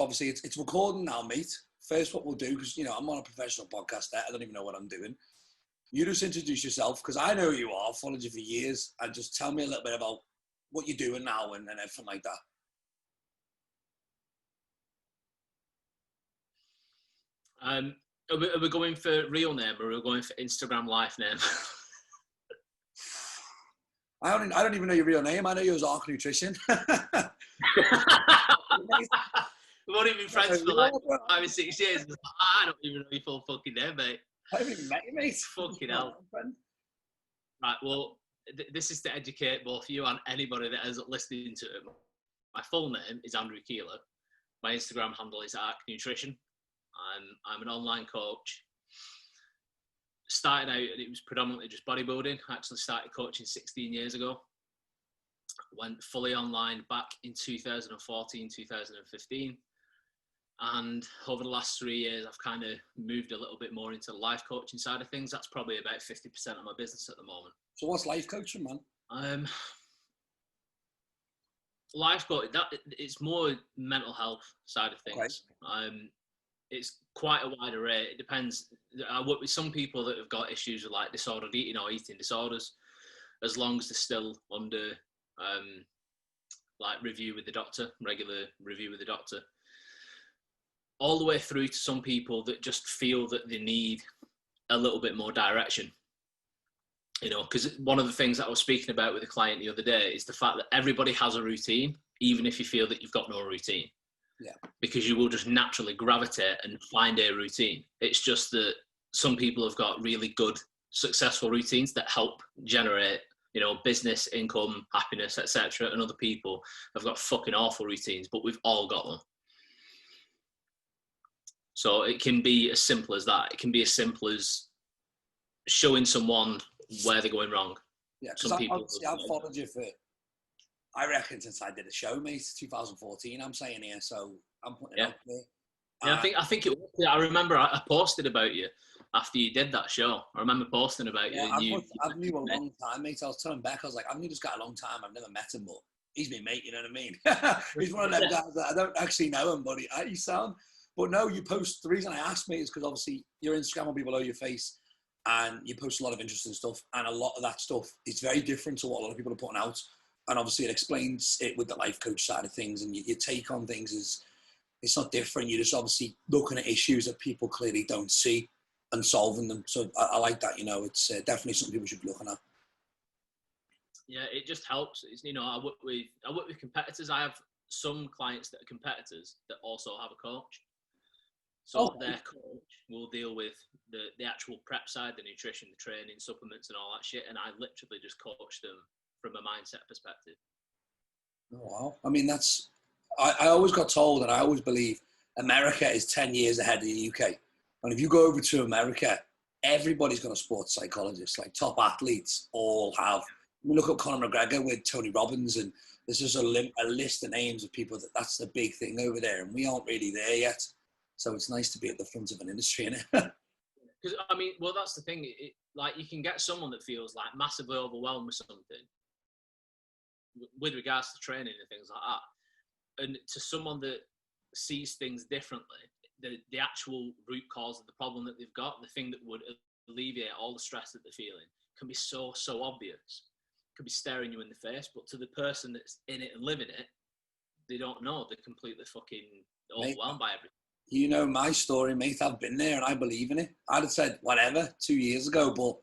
So obviously it's recording now, mate. First, what we'll do, because, you know, I'm on a professional podcast there. I don't even know what I'm doing. You just introduce yourself, because I know who you are. I've followed you for years. And just tell me a little bit about what you're doing now and everything like that. Are we going for real name or are we going for Instagram life name? I don't even know your real name. I know you as Arc Nutrition. We've only been friends for like 5 or 6 years. I don't even know your full fucking name, mate. I haven't even met you, mate. Fucking hell. Right, well, this is to educate both you and anybody that is listening to it. My full name is Andrew Keiller. My Instagram handle is Arc Nutrition. I'm an online coach. Started out, it was predominantly just bodybuilding. I actually started coaching 16 years ago. Went fully online back in 2014, 2015. And over the last 3 years, I've kind of moved a little bit more into the life coaching side of things. That's probably about 50% of my business at the moment. So what's life coaching, man? Life coaching, it's more mental health side of things. Okay. It's quite a wide array. It depends. I work with some people that have got issues with like disordered eating or eating disorders, as long as they're still under like review with the doctor, regular review with the doctor. All the way through to some people that just feel that they need a little bit more direction. You know, because one of the things that I was speaking about with a client the other day is the fact that everybody has a routine, even if you feel that you've got no routine. Yeah. Because you will just naturally gravitate and find a routine. It's just that some people have got really good, successful routines that help generate, you know, business, income, happiness, etc. And other people have got fucking awful routines, but we've all got them. So it can be as simple as that. It can be as simple as showing someone where they're going wrong. Yeah, because I've followed you for, I reckon, since I did a show, mate, 2014, I'm saying here, so I'm putting it out there. Yeah, I think it was, I remember I posted about you after you did that show. I remember posting about you. I've knew a long time, mate. I was telling Beck, I was like, I've knew this guy a long time. I've never met him, but he's my mate, you know what I mean? He's one of them guys that I don't actually know him, but he sound. But no, you post, the reason I asked, mate, is because obviously your Instagram will be below your face and you post a lot of interesting stuff, and a lot of that stuff is very different to what a lot of people are putting out. And obviously it explains it with the life coach side of things, and your take on things is, it's not different. You're just obviously looking at issues that people clearly don't see and solving them. So I like that, you know, it's definitely something people should be looking at. Yeah, it just helps. It's, you know, I work with competitors. I have some clients that are competitors that also have a coach. So their coach will deal with the actual prep side, the nutrition, the training, supplements and all that shit. And I literally just coach them from a mindset perspective. Oh, wow. I mean, I always got told, and I always believe, America is 10 years ahead of the UK. And if you go over to America, everybody's got a sports psychologist. Like top athletes all have. We look at Conor McGregor with Tony Robbins, and there's just a list of names of people that's the big thing over there. And we aren't really there yet. So it's nice to be at the front of an industry, innit? Because, I mean, well, that's the thing. Like, you can get someone that feels like massively overwhelmed with something with regards to training and things like that. And to someone that sees things differently, the actual root cause of the problem that they've got, the thing that would alleviate all the stress that they're feeling, can be so obvious. It could be staring you in the face, but to the person that's in it and living it, they don't know. They're completely fucking overwhelmed by everything. You know my story, mate. I've been there and I believe in it. I'd have said whatever 2 years ago, but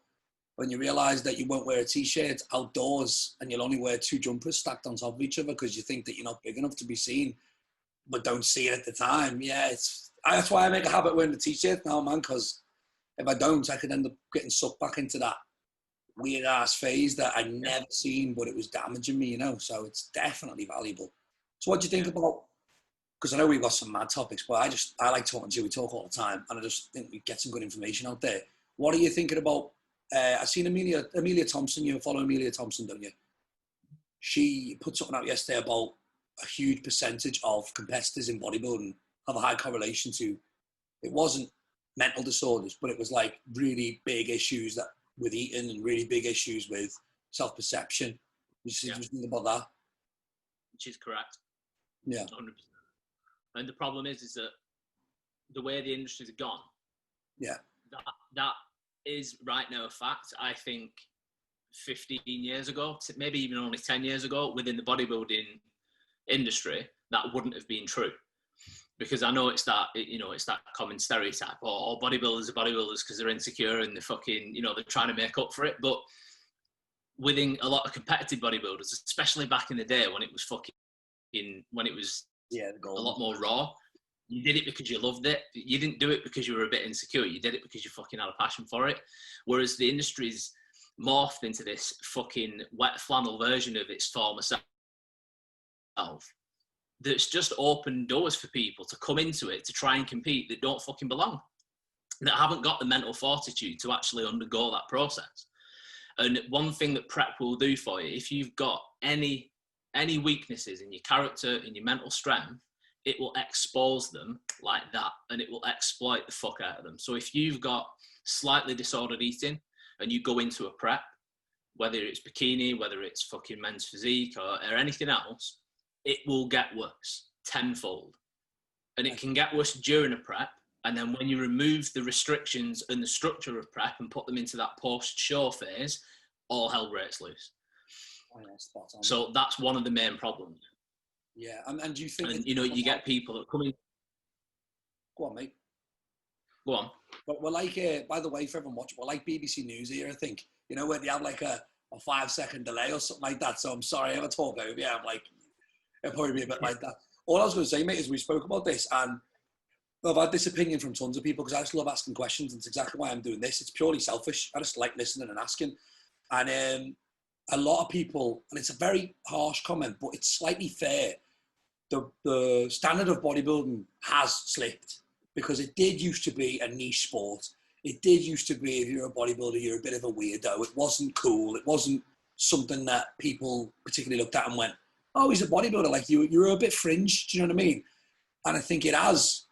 when you realise that you won't wear a t-shirt outdoors and you'll only wear 2 jumpers stacked on top of each other because you think that you're not big enough to be seen, but don't see it at the time. Yeah, that's why I make a habit wearing the t-shirt now, man, because if I don't, I could end up getting sucked back into that weird-ass phase that I never seen, but it was damaging me, you know, so it's definitely valuable. So what do you think about, because I know we've got some mad topics, but I like talking to you. We talk all the time, and I just think we get some good information out there. What are you thinking about? I've seen Amelia Thompson. You follow Amelia Thompson, don't you? She put something out yesterday about a huge percentage of competitors in bodybuilding have a high correlation to, it wasn't mental disorders, but it was like really big issues that with eating and really big issues with self-perception. You think about that? Which is correct. Yeah. 100%. And the problem is that the way the industries have gone, that is right now a fact. I think 15 years ago, maybe even only 10 years ago, within the bodybuilding industry, that wouldn't have been true. Because I know it's that common stereotype, or bodybuilders are bodybuilders because they're insecure and they're fucking, they're trying to make up for it. But within a lot of competitive bodybuilders, especially back in the day when it was a lot more raw, you did it because you loved it. You didn't do it because you were a bit insecure. You did it because you fucking had a passion for it. Whereas the industry's morphed into this fucking wet flannel version of its former self that's just opened doors for people to come into it to try and compete that don't fucking belong, that haven't got the mental fortitude to actually undergo that process. And one thing that prep will do for you, if you've got any weaknesses in your character, in your mental strength, it will expose them like that, and it will exploit the fuck out of them. So if you've got slightly disordered eating and you go into a prep, whether it's bikini, whether it's fucking men's physique or anything else, it will get worse tenfold. And it can get worse during a prep. And then when you remove the restrictions and the structure of prep and put them into that post-show phase, all hell breaks loose. Oh, yeah, spot on. So that's one of the main problems. Yeah, and do you think... And, you get people that come in... Go on, mate. Go on. But we're like, by the way, for everyone watching, we're like BBC News here, I think. Where they have like a 5-second delay or something like that. So I'm sorry, I ever talk over you. I'm like, it'll probably be a bit like that. All I was going to say, mate, is we spoke about this, and I've had this opinion from tons of people because I just love asking questions, and it's exactly why I'm doing this. It's purely selfish. I just like listening and asking. And a lot of people, and it's a very harsh comment, but it's slightly fair, the standard of bodybuilding has slipped, because it did used to be a niche sport. It did used to be, if you're a bodybuilder, you're a bit of a weirdo. It wasn't cool. It wasn't something that people particularly looked at and went, oh, he's a bodybuilder. Like, you're a bit fringe. Do you know what I mean? And I think it has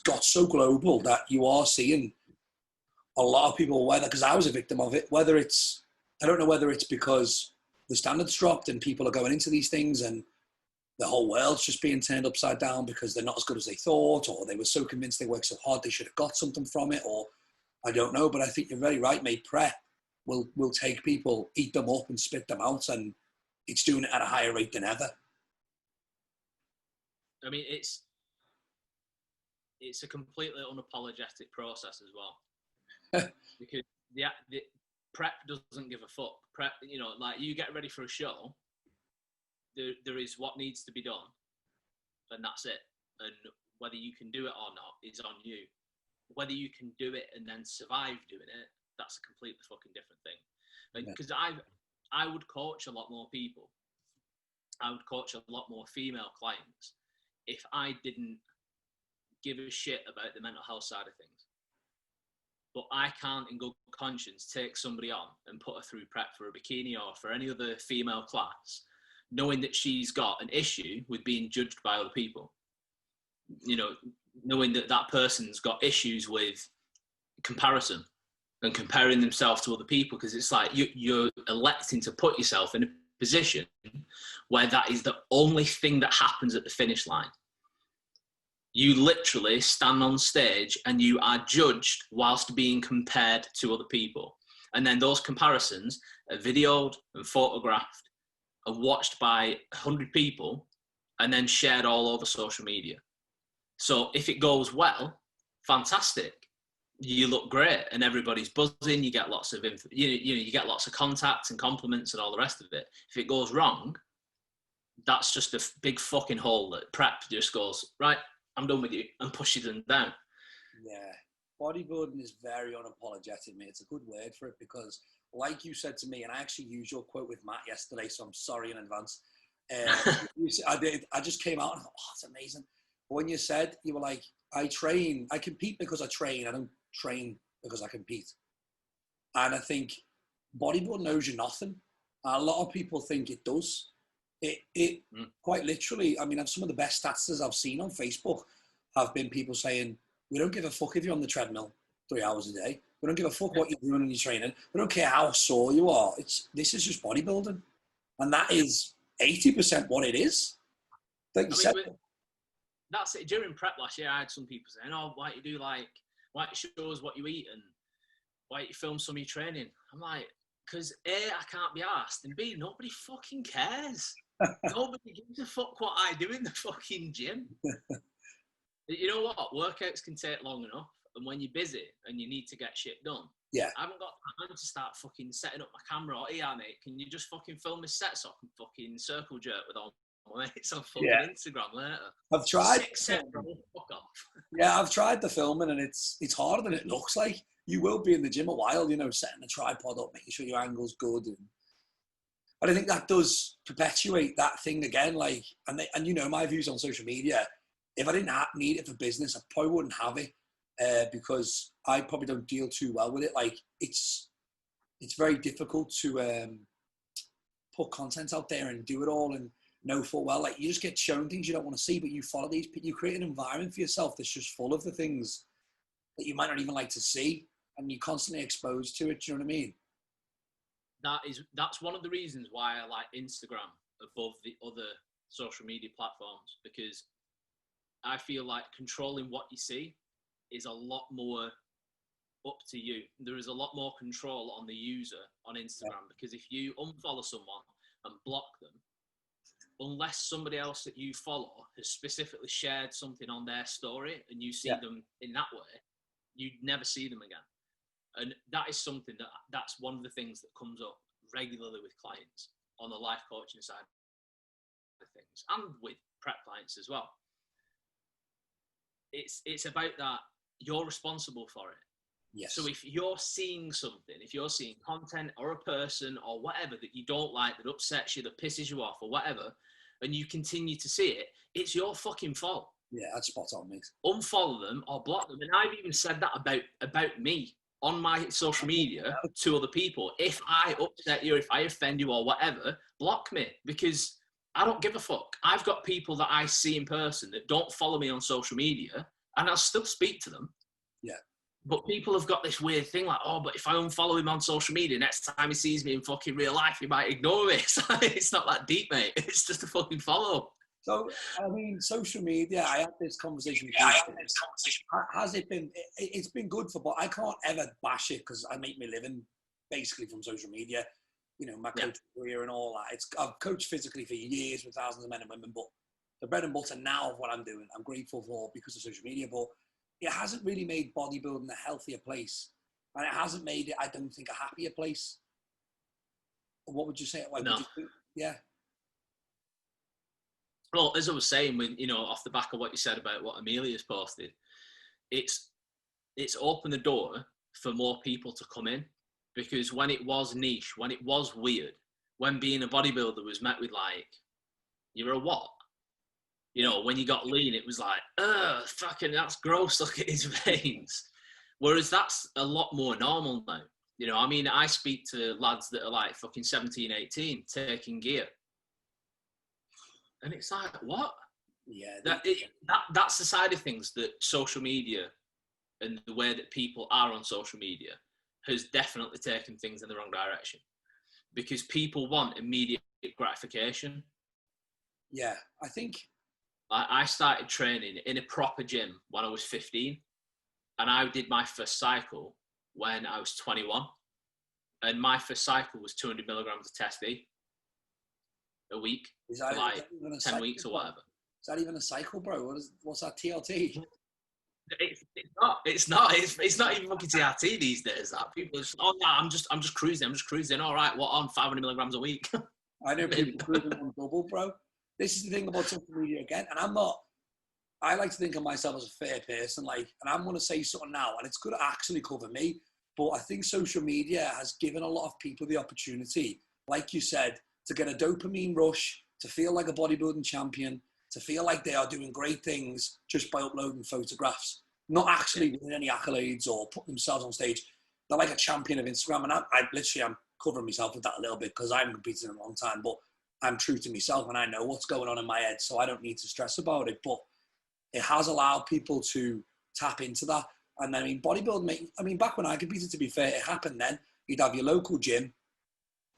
got so global that you are seeing a lot of people, whether, because I was a victim of it, I don't know whether it's because the standards dropped and people are going into these things and the whole world's just being turned upside down because they're not as good as they thought, or they were so convinced they worked so hard they should have got something from it, or I don't know. But I think you're very right, mate. Prep will take people, eat them up and spit them out, and it's doing it at a higher rate than ever. I mean, it's a completely unapologetic process as well. Because the prep doesn't give a fuck. Prep, like, you get ready for a show, there is what needs to be done, and that's it. And whether you can do it or not is on you. Whether you can do it and then survive doing it, that's a completely fucking different thing. Because I would coach a lot more people. I would coach a lot more female clients if I didn't give a shit about the mental health side of things. But I can't, in good conscience, take somebody on and put her through prep for a bikini or for any other female class, knowing that she's got an issue with being judged by other people. Knowing that that person's got issues with comparison and comparing themselves to other people, because it's like you're electing to put yourself in a position where that is the only thing that happens at the finish line. You literally stand on stage and you are judged whilst being compared to other people. And then those comparisons are videoed and photographed and watched by 100 people and then shared all over social media. So if it goes well, fantastic. You look great and everybody's buzzing. You get lots of you get lots of contacts and compliments and all the rest of it. If it goes wrong, that's just a big fucking hole that prep just goes, right, I'm done with you, and pushes them down. Yeah, bodybuilding is very unapologetic, mate. It's a good word for it, because like you said to me, and I actually used your quote with Matt yesterday, so I'm sorry in advance. I just came out and thought, oh, it's amazing. But when you said, you were like, I compete because I train. I don't train because I compete. And I think bodybuilding knows you nothing. A lot of people think it does. It quite literally, I mean, some of the best stats I've seen on Facebook have been people saying, we don't give a fuck if you're on the treadmill 3 hours a day. We don't give a fuck what you're doing in your training. We don't care how sore you are. This is just bodybuilding. And that is 80% what it is. Like you said. that's it. During prep last year, I had some people saying, "Oh, why don't you do like, why don't you show us what you eat and why don't you film some of your training?" I'm like, because A, I can't be asked, and B, nobody fucking cares. Nobody gives a fuck what I do in the fucking gym. You know what? Workouts can take long enough, and when you're busy and you need to get shit done, Yeah. I haven't got time to start fucking setting up my camera. Or, yeah, mate, can you just fucking film this set so I can fucking circle jerk with all my mates on fucking Instagram later? I've tried. 6 sets, bro. Fuck off. Yeah, I've tried the filming, and it's harder than it looks like. You will be in the gym a while, you know, setting the tripod up, making sure your angle's good. But I think that does perpetuate that thing again. Like, and you know, my views on social media, if I didn't need it for business, I probably wouldn't have it because I probably don't deal too well with it. Like, it's very difficult to put content out there and do it all and know full well. Like, you just get shown things you don't want to see, but you follow these. You create an environment for yourself that's just full of the things that you might not even like to see, and you're constantly exposed to it. Do you know what I mean? That's one of the reasons why I like Instagram above the other social media platforms, because I feel like controlling what you see is a lot more up to you. There is a lot more control on the user on Instagram, because if you unfollow someone and block them, unless somebody else that you follow has specifically shared something on their story and you see them in that way, you'd never see them again. And that is something that's one of the things that comes up regularly with clients on the life coaching side of things, and with prep clients as well. It's about that you're responsible for it. Yes. So if you're seeing something, if you're seeing content or a person or whatever that you don't like, that upsets you, that pisses you off or whatever, and you continue to see it, it's your fucking fault. Yeah, that's spot on, mate. Unfollow them or block them. And I've even said that about me on my social media to other people. If I upset you, if I offend you or whatever, block me, because I don't give a fuck. I've got people that I see in person that don't follow me on social media, and I'll still speak to them. Yeah. But people have got this weird thing like, oh, but if I unfollow him on social media, next time he sees me in fucking real life, he might ignore me. It's not that deep, mate. It's just a fucking follow. So, I mean, social media, I had this conversation with you. Has it been, it's been good for, but I can't ever bash it because I make my living basically from social media. You know, my coaching career and all that. I've coached physically for years with thousands of men and women, but the bread and butter now of what I'm doing, I'm grateful for because of social media, but it hasn't really made bodybuilding a healthier place. And it hasn't made it, I don't think, a happier place. What would you say? Like, no. Would you think? Yeah. Well, as I was saying, off the back of what you said about what Amelia's posted, it's opened the door for more people to come in, because when it was niche, when it was weird, when being a bodybuilder was met with like, you're a what? You know, when you got lean, it was like, fucking, that's gross, look at his veins. Whereas that's a lot more normal now. You know, I mean, I speak to lads that are like fucking 17, 18, taking gear. And it's like, what? Yeah. That's the side of things that social media and the way that people are on social media has definitely taken things in the wrong direction, because people want immediate gratification. Yeah, I think... I started training in a proper gym when I was 15, and I did my first cycle when I was 21. And my first cycle was 200 milligrams of test D a week for like 10 weeks or whatever. Is that even a cycle, bro? What's that, TLT? It's not even fucking TRT these days. That people are just, oh yeah, I'm just cruising. All right, what, on 500 milligrams a week? I know people cruising on double, bro. This is the thing about social media again, and I like to think of myself as a fair person, like, and I'm going to say something now, and it's going to actually cover me, but I think social media has given a lot of people the opportunity, like you said, to get a dopamine rush, to feel like a bodybuilding champion, to feel like they are doing great things just by uploading photographs, not actually winning any accolades or putting themselves on stage. They're like a champion of Instagram, and I'm covering myself with that a little bit because I haven't competed in a long time, but I'm true to myself and I know what's going on in my head, so I don't need to stress about it. But it has allowed people to tap into that. And I mean, bodybuilding, back when I competed, to be fair, it happened then. You'd have your local gym,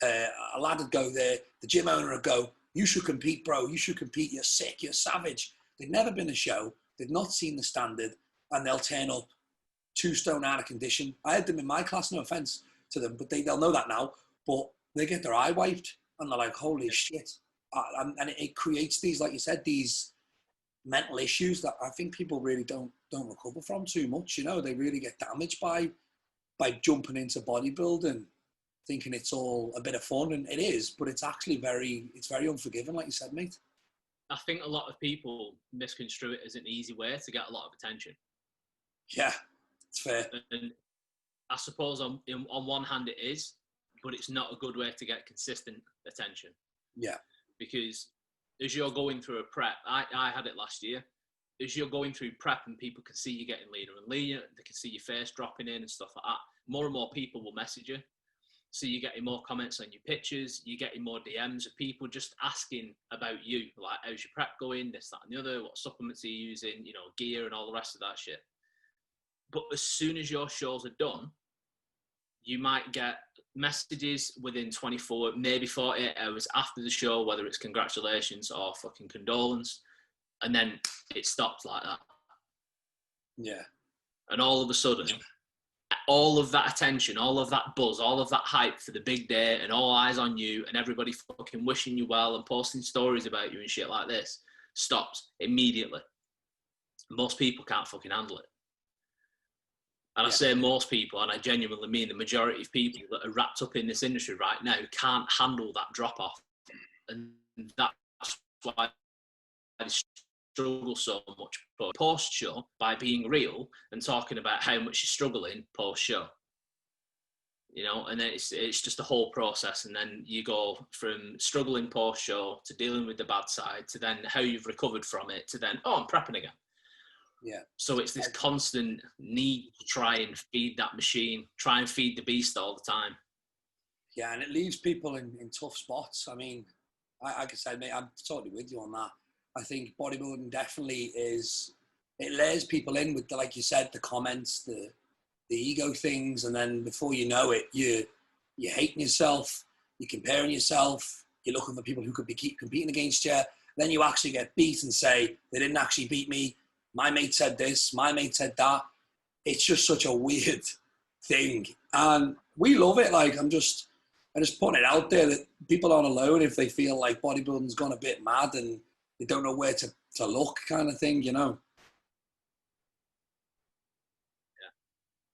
a lad would go there, the gym owner would go, you should compete, bro, you should compete, you're sick, you're savage. they've never been a show, they've not seen the standard, and they'll turn up 2 stone out of condition. I had them in my class, no offense to them, but they'll know that now. But they get their eye wiped, and they're like, holy shit. And it creates these, like you said, these mental issues that I think people really don't recover from too much. You know, they really get damaged by jumping into bodybuilding, thinking it's all a bit of fun, and it is, but it's actually very unforgiving, like you said, mate. I think a lot of people misconstrue it as an easy way to get a lot of attention. Yeah, it's fair. And I suppose on one hand it is, but it's not a good way to get consistent attention. Yeah. Because as you're going through a prep, I had it last year, as you're going through prep and people can see you getting leaner and leaner, they can see your face dropping in and stuff like that, more and more people will message you. So you're getting more comments on your pictures, you're getting more DMs of people just asking about you, like, how's your prep going, this, that, and the other, what supplements are you using, you know, gear and all the rest of that shit. But as soon as your shows are done, you might get messages within 24, maybe 48 hours after the show, whether it's congratulations or fucking condolence, and then it stops like that. Yeah. And all of a sudden, all of that attention, all of that buzz, all of that hype for the big day and all eyes on you and everybody fucking wishing you well and posting stories about you and shit like this stops immediately. Most people can't fucking handle it. And I say most people, and I genuinely mean the majority of people that are wrapped up in this industry right now can't handle that drop-off. And that's why I struggle so much post-show by being real and talking about how much you're struggling post-show. You know, and then it's just a whole process. And then you go from struggling post-show to dealing with the bad side to then how you've recovered from it to then, oh, I'm prepping again. Yeah. So it's this constant need to try and feed that machine, try and feed the beast all the time. Yeah, and it leaves people in tough spots. I mean, like I said, mate, I'm totally with you on that. I think bodybuilding definitely is, it layers people in with, like you said, the comments, the ego things, and then before you know it, you're hating yourself, you're comparing yourself, you're looking for people who could keep competing against you. Then you actually get beat and say, they didn't actually beat me. My mate said this, my mate said that. It's just such a weird thing. And we love it. Like, I'm just putting it out there that people aren't alone if they feel like bodybuilding's gone a bit mad and they don't know where to look, kind of thing, you know? Yeah.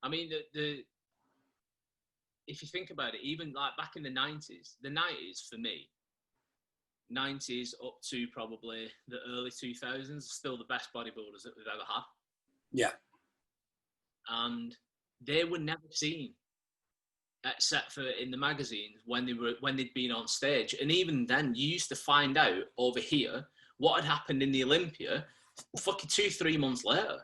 I mean, if you think about it, even like back in the 90s for me, 90s up to probably the early 2000s, still the best bodybuilders that we've ever had. Yeah. And they were never seen except for in the magazines when they'd been on stage. And even then, you used to find out over here what had happened in the Olympia fucking 2-3 months later.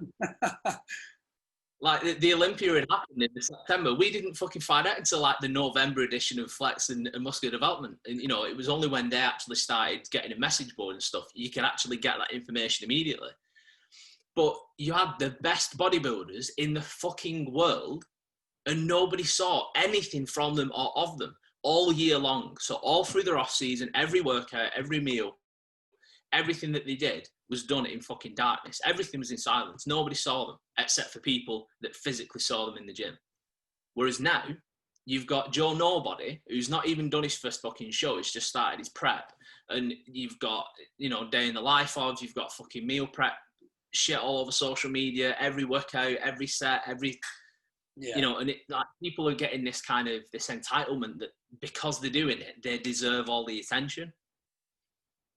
Like the Olympia had happened in September. We didn't fucking find out until like the November edition of Flex and Muscular Development. And, you know, it was only when they actually started getting a message board and stuff, you could actually get that information immediately. But you had the best bodybuilders in the fucking world and nobody saw anything from them or of them all year long. So all through their off season, every workout, every meal, everything that they did was done in fucking darkness. Everything was in silence. Nobody saw them except for people that physically saw them in the gym. Whereas now, you've got Joe Nobody, who's not even done his first fucking show. He's just started his prep. And you've got, you know, day in the life of, you've got fucking meal prep shit all over social media, every workout, every set, you know, and it, like, people are getting this kind of, this entitlement that because they're doing it, they deserve all the attention.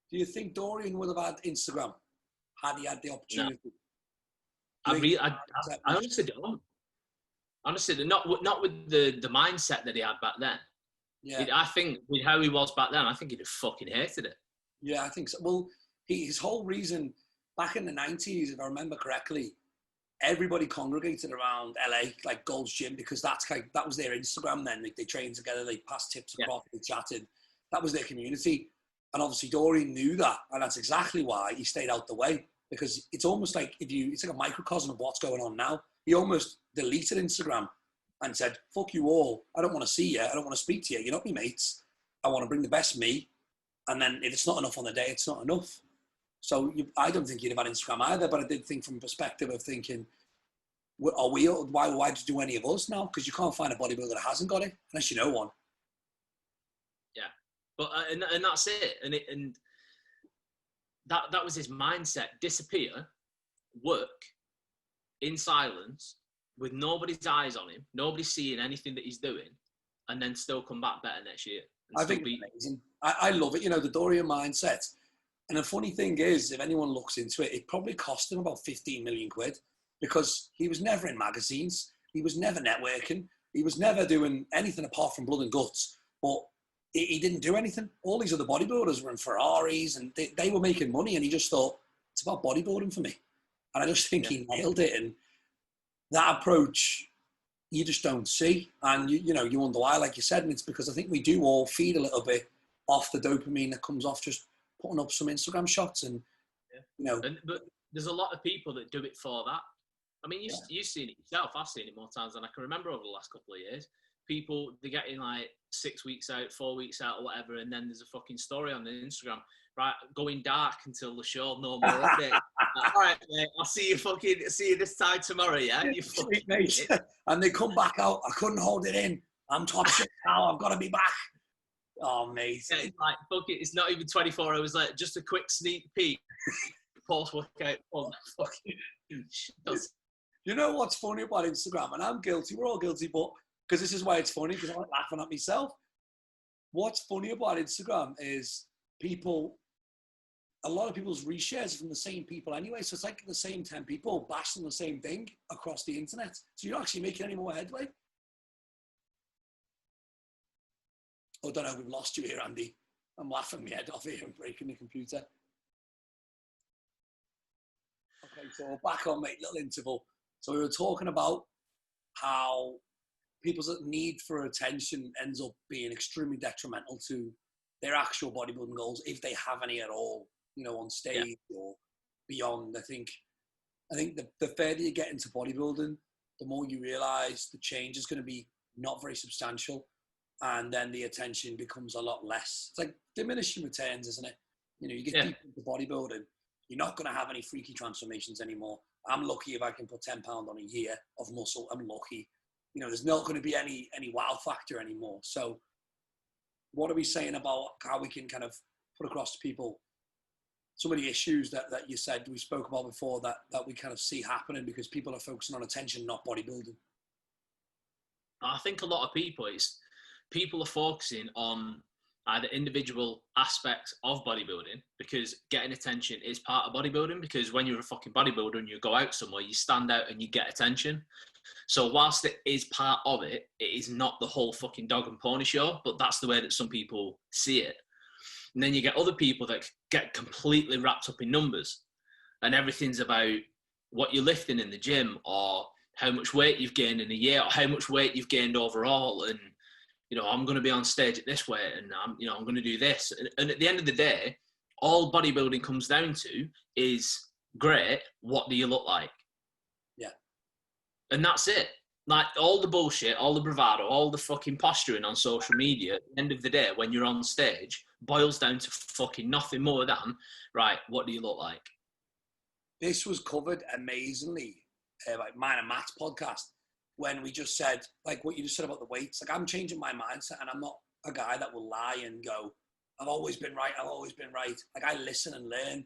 Do you think Dorian would have had Instagram had he had the opportunity? No. I honestly don't. Honestly, not with the mindset that he had back then. Yeah. I think with how he was back then, I think he'd have fucking hated it. Yeah, I think so. Well, his whole reason back in the 90s, if I remember correctly, everybody congregated around LA, like Gold's Gym, because that was their Instagram then. Like, they trained together, they passed tips across, they chatted. That was their community. And obviously Dorian knew that, and that's exactly why he stayed out the way, because it's almost like it's like a microcosm of what's going on now. He almost deleted Instagram and said, fuck you all. I don't want to see you. I don't want to speak to you. You're not my mates. I want to bring the best me. And then if it's not enough on the day, it's not enough. So I don't think you'd have had Instagram either, but I did think from a perspective of thinking, why do any of us now? Because you can't find a bodybuilder that hasn't got it, unless you know one. Yeah, but and that's it. And that was his mindset: disappear, work in silence with nobody's eyes on him, nobody seeing anything that he's doing, and then still come back better next year. I think it's amazing. I love it. You know, the Dorian mindset. And the funny thing is, if anyone looks into it, it probably cost him about 15 million quid because he was never in magazines. He was never networking. He was never doing anything apart from blood and guts. But he didn't do anything. All these other bodybuilders were in Ferraris and they were making money. And he just thought, it's about bodybuilding for me. And I just think he nailed it. And that approach, you just don't see. And, you wonder why, like you said. And it's because I think we do all feed a little bit off the dopamine that comes off just putting up some Instagram shots and, but there's a lot of people that do it for that. I mean, you've seen it yourself. I've seen it more times than I can remember over the last couple of years. People, they're getting like 6 weeks out, 4 weeks out or whatever, and then there's a fucking story on the Instagram, right, going dark until the show, no more update. All right, mate, I'll see you this time tomorrow, yeah? You fucking mate. And they come back out, I couldn't hold it in. I'm top shit now, I've got to be back. Oh, mate. Yeah, it's like, fuck it, it's not even 24 hours later, just a quick sneak peek. Post-workout. Oh, fucking shit. You know what's funny about Instagram? And I'm guilty, we're all guilty, but because this is why it's funny, because I'm like laughing at myself. What's funny about Instagram is a lot of people's reshares are from the same people anyway. So it's like the same 10 people bashing the same thing across the internet. So you're not actually making any more headway. Oh, I don't know, we've lost you here, Andy. I'm laughing my head off here and breaking the computer. Okay, so we're back on, mate, little interval. So we were talking about how people's need for attention ends up being extremely detrimental to their actual bodybuilding goals, if they have any at all, on stage or beyond. I think the further you get into bodybuilding, the more you realize the change is going to be not very substantial. And then the attention becomes a lot less. It's like diminishing returns, isn't it? You get deep into bodybuilding, you're not going to have any freaky transformations anymore. I'm lucky if I can put 10 pounds on a year of muscle. I'm lucky. There's not going to be any wow factor anymore. So what are we saying about how we can kind of put across to people some of the issues that you said we spoke about before that we kind of see happening because people are focusing on attention, not bodybuilding? I think a lot of people are focusing on either individual aspects of bodybuilding, because getting attention is part of bodybuilding, because when you're a fucking bodybuilder and you go out somewhere, you stand out and you get attention. So whilst it is part of it, it is not the whole fucking dog and pony show, but that's the way that some people see it. And then you get other people that get completely wrapped up in numbers and everything's about what you're lifting in the gym or how much weight you've gained in a year or how much weight you've gained overall. And, I'm going to be on stage at this weight and I'm going to do this. And at the end of the day, all bodybuilding comes down to is, great, what do you look like? Yeah. And that's it. Like all the bullshit, all the bravado, all the fucking posturing on social media, at the end of the day, when you're on stage, boils down to fucking nothing more than, right, what do you look like? This was covered amazingly, like mine and Matt's podcast, when we just said, like what you just said about the weights. Like I'm changing my mindset and I'm not a guy that will lie and go, I've always been right. Like I listen and learn.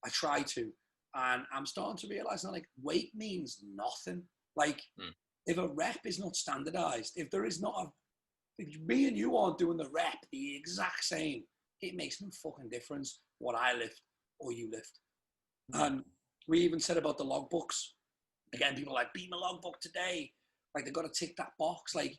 I try to. And I'm starting to realize now, like weight means nothing. Like if a rep is not standardized, if me and you aren't doing the rep the exact same, it makes no fucking difference what I lift or you lift. And we even said about the logbooks. Again, people are like, beat my logbook today. Like they've got to tick that box. Like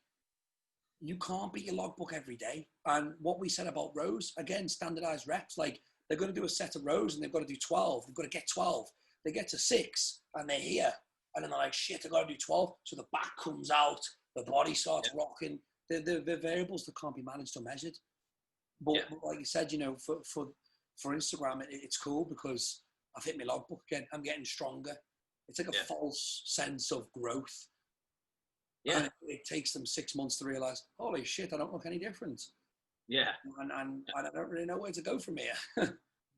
you can't beat your logbook every day. And what we said about rows, again, standardized reps, like they're going to do a set of rows and they've got to do 12. They've got to get 12. They get to 6 and they're here. And then they're like, shit, I got to do 12. So the back comes out, the body starts rocking. They're variables that can't be managed or measured. But like you said, for Instagram, it's cool because I've hit my logbook again. I'm getting stronger. It's like a false sense of growth. Yeah. And it takes them 6 months to realize, holy shit, I don't look any different. Yeah. And I don't really know where to go from here.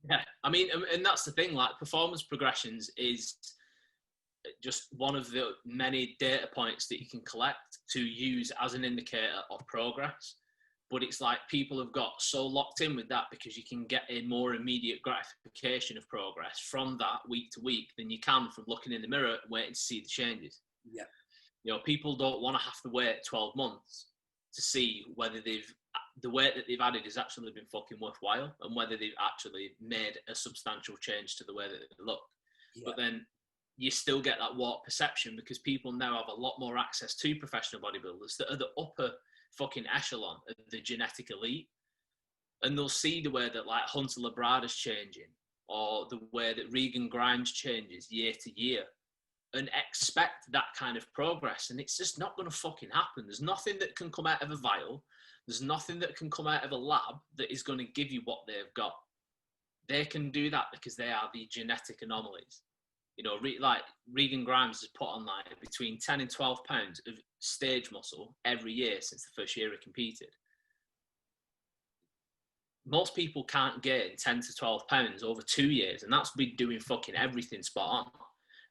Yeah, I mean, and that's the thing, like performance progressions is just one of the many data points that you can collect to use as an indicator of progress. But it's like people have got so locked in with that because you can get a more immediate gratification of progress from that week to week than you can from looking in the mirror and waiting to see the changes. Yeah. You know, people don't want to have to wait 12 months to see whether the weight that they've added has actually been fucking worthwhile and whether they've actually made a substantial change to the way that they look. Yeah. But then you still get that warped perception because people now have a lot more access to professional bodybuilders that are the upper fucking echelon of the genetic elite. And they'll see the way that like Hunter Labrada's changing or the way that Regan Grimes changes year to year and expect that kind of progress. And it's just not going to fucking happen. There's nothing that can come out of a vial. There's nothing that can come out of a lab that is going to give you what they've got. They can do that because they are the genetic anomalies. You know, like Regan Grimes has put on like between 10 and 12 pounds of stage muscle every year since the first year he competed. Most people can't gain 10 to 12 pounds over 2 years, and that's been doing fucking everything spot on.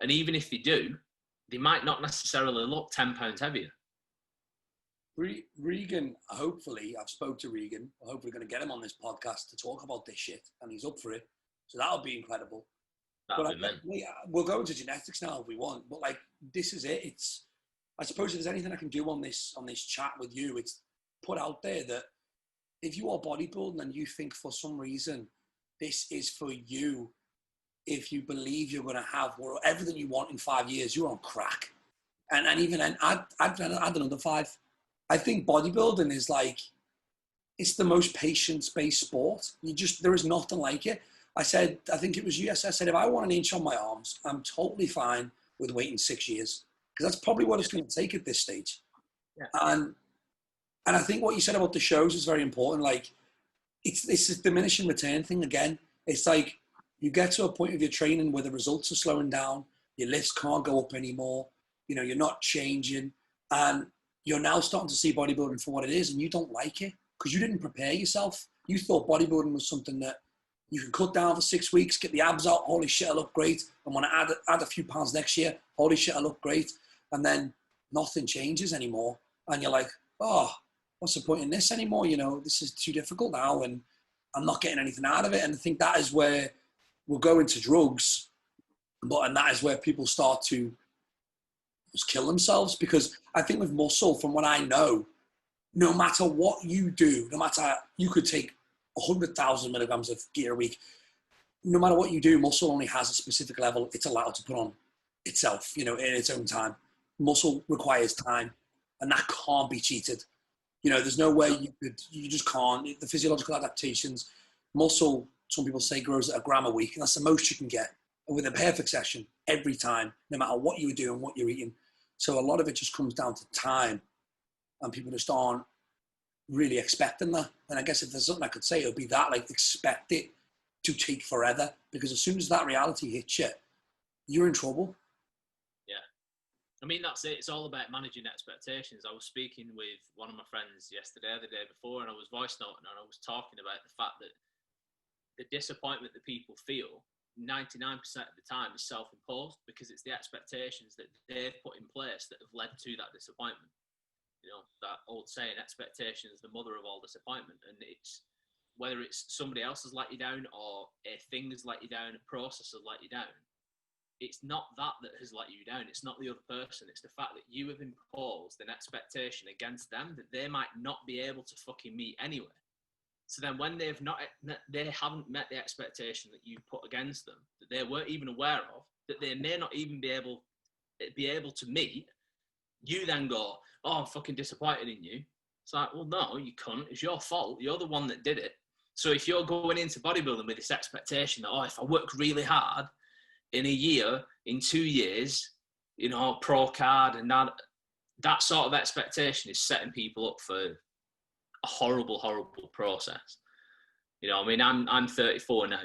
And even if they do, they might not necessarily look 10 pounds heavier. Regan, hopefully, I've spoke to Regan. We're hopefully going to get him on this podcast to talk about this shit, and he's up for it. So that'll be incredible. But we'll go into genetics now if we want. But like, this is it. It's, I suppose, if there's anything I can do on this chat with you, it's put out there that if you are bodybuilding and you think for some reason this is for you, if you believe you're going to have everything you want in 5 years, you're on crack. And even then, I'd another 5. I think bodybuilding is like, it's the most patience-based sport. There is nothing like it. I think it was you, I said, if I want an inch on my arms, I'm totally fine with waiting 6 years. Because that's probably what it's going to take at this stage. Yeah. And I think what you said about the shows is very important. Like, it's a diminishing return thing again. It's like, you get to a point of your training where the results are slowing down, your lifts can't go up anymore, you know, you're not changing, and you're now starting to see bodybuilding for what it is, and you don't like it because you didn't prepare yourself. You thought bodybuilding was something that you can cut down for 6 weeks, get the abs out, holy shit, I look great. I'm going to add a few pounds next year, holy shit, I look great. And then nothing changes anymore. And you're like, oh, what's the point in this anymore? You know, this is too difficult now and I'm not getting anything out of it. And I think that is where we'll go into drugs, and that is where people start to just kill themselves. Because I think with muscle, from what I know, no matter what you do, no matter, you could take 100,000 milligrams of gear a week. No matter what you do, muscle only has a specific level it's allowed to put on itself, you know, in its own time. Muscle requires time, and that can't be cheated. You know, there's no way you just can't. The physiological adaptations, muscle, some people say, grows at a gram a week, and that's the most you can get with a perfect session every time, no matter what you're doing, what you're eating. So a lot of it just comes down to time, and people just aren't really expecting that. And I guess if there's something I could say, it would be that, like, expect it to take forever, because as soon as that reality hits you, you're in trouble. Yeah. I mean, that's it. It's all about managing expectations. I was speaking with one of my friends yesterday, the day before, and I was voice noting, and I was talking about the fact that the disappointment that people feel 99% of the time is self-imposed, because it's the expectations that they've put in place that have led to that disappointment. You know, that old saying, expectation is the mother of all disappointment. And it's, whether it's somebody else has let you down or a thing has let you down, a process has let you down, it's not that has let you down. It's not the other person. It's the fact that you have imposed an expectation against them that they might not be able to fucking meet anyway. So then when they haven't met the expectation that you put against them, that they weren't even aware of, that they may not even be able to meet, you then go, oh, I'm fucking disappointed in you. It's like, well, no, you cunt. It's your fault. You're the one that did it. So if you're going into bodybuilding with this expectation that, oh, if I work really hard in a year, in 2 years, you know, pro card, and that sort of expectation is setting people up for a horrible, horrible process. You know, I mean, I'm 34 now,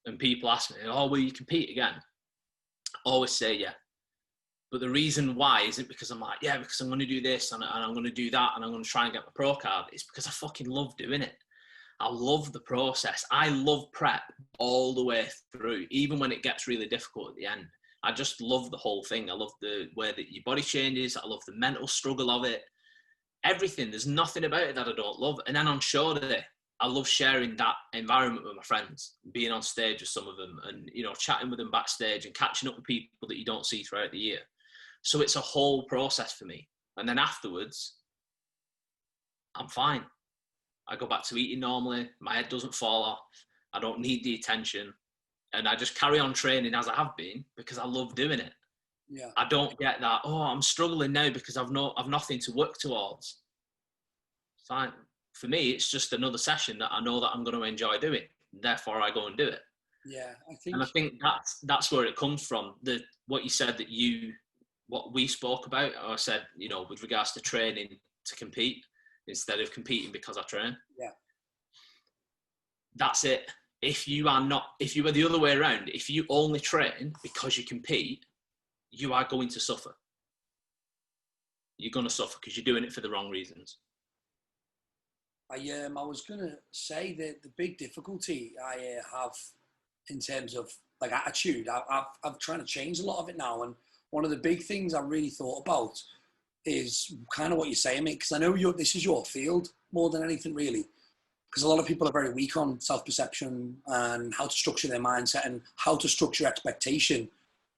and people ask me, oh, will you compete again? I always say, yeah. But the reason why isn't because I'm like, yeah, because I'm going to do this and I'm going to do that and I'm going to try and get my pro card. It's because I fucking love doing it. I love the process. I love prep all the way through, even when it gets really difficult at the end. I just love the whole thing. I love the way that your body changes. I love the mental struggle of it. Everything. There's nothing about it that I don't love. And then on show day, I love sharing that environment with my friends, being on stage with some of them and, you know, chatting with them backstage and catching up with people that you don't see throughout the year. So it's a whole process for me. And then afterwards, I'm fine. I go back to eating normally. My head doesn't fall off. I don't need the attention. And I just carry on training as I have been because I love doing it. Yeah. I don't get that, oh, I'm struggling now because I've nothing to work towards. Fine. For me, it's just another session that I know that I'm going to enjoy doing. Therefore, I go and do it. Yeah, I think that's where it comes from. What you said what we spoke about, I said, you know, with regards to training to compete instead of competing because I train. Yeah. That's it. If you were the other way around, if you only train because you compete, you are going to suffer. You're going to suffer because you're doing it for the wrong reasons. I was going to say that the big difficulty I have in terms of like attitude, I'm trying to change a lot of it now. And one of the big things I really thought about is kind of what you're saying, mate, because I know this is your field more than anything really. Because a lot of people are very weak on self-perception and how to structure their mindset and how to structure expectation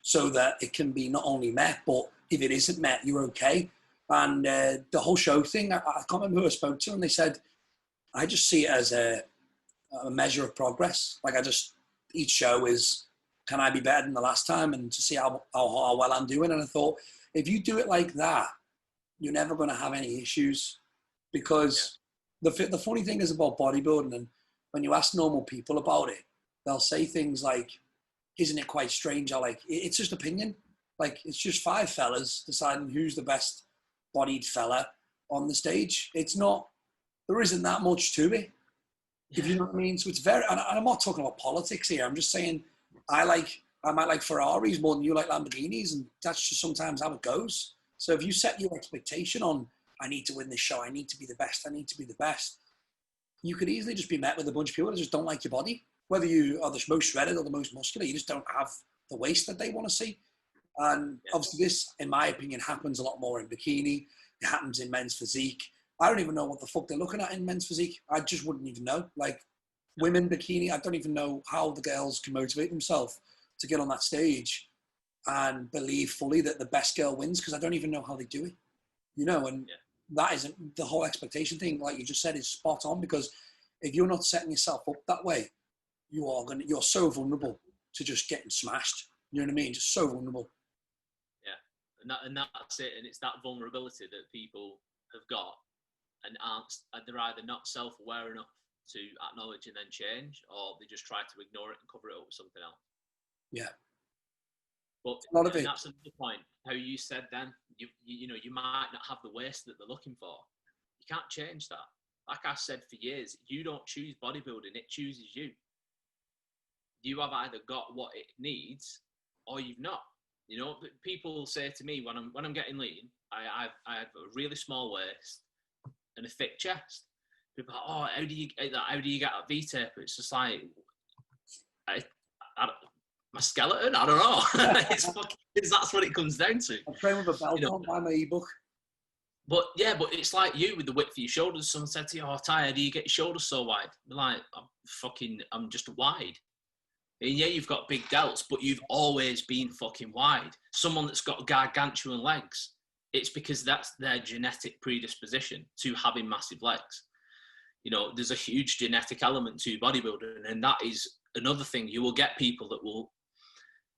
so that it can be not only met, but if it isn't met, you're okay. And the whole show thing, I can't remember who I spoke to, and they said, I just see it as a measure of progress. Like each show is, can I be better than the last time? And to see how well I'm doing. And I thought, if you do it like that, you're never going to have any issues. Because the funny thing is about bodybuilding, and when you ask normal people about it, they'll say things like, isn't it quite strange? Or like, it's just opinion. Like, it's just 5 fellas deciding who's the best bodied fella on the stage. It's not, there isn't that much to it, if you know what I mean. So it's very, and I'm not talking about politics here. I'm just saying I might like Ferraris more than you like Lamborghinis, and that's just sometimes how it goes. So if you set your expectation on, I need to win this show, I need to be the best, I need to be the best, you could easily just be met with a bunch of people that just don't like your body. Whether you are the most shredded or the most muscular, you just don't have the waist that they want to see. And obviously this, in my opinion, happens a lot more in bikini. It happens in men's physique. I don't even know what the fuck they're looking at in men's physique. I just wouldn't even know. Like women bikini, I don't even know how the girls can motivate themselves to get on that stage and believe fully that the best girl wins, because I don't even know how they do it. You know, and that isn't the whole expectation thing, like you just said, is spot on, because if you're not setting yourself up that way, you're so vulnerable to just getting smashed. You know what I mean? Just so vulnerable. Yeah. And that's it. And it's that vulnerability that people have got and they're either not self-aware enough to acknowledge and then change, or they just try to ignore it and cover it up with something else. Yeah. But a lot of it. That's another point. How you said then, you know, you might not have the waist that they're looking for. You can't change that. Like I said for years, you don't choose bodybuilding, it chooses you. You have either got what it needs or you've not. You know, people say to me when I'm getting lean, I have a really small waist and a thick chest. People are like, oh, how do you get that V-tape? It's just like, my skeleton? I don't know. That's what it comes down to. I'm training with a belt on, buy my ebook. But it's like you with the width of your shoulders. Someone said to you, oh, Ty, how do you get your shoulders so wide? I'm like, I'm just wide. And yeah, you've got big delts, but you've always been fucking wide. Someone that's got gargantuan legs, it's because that's their genetic predisposition to having massive legs. You know, there's a huge genetic element to bodybuilding, and that is another thing. You will get people that will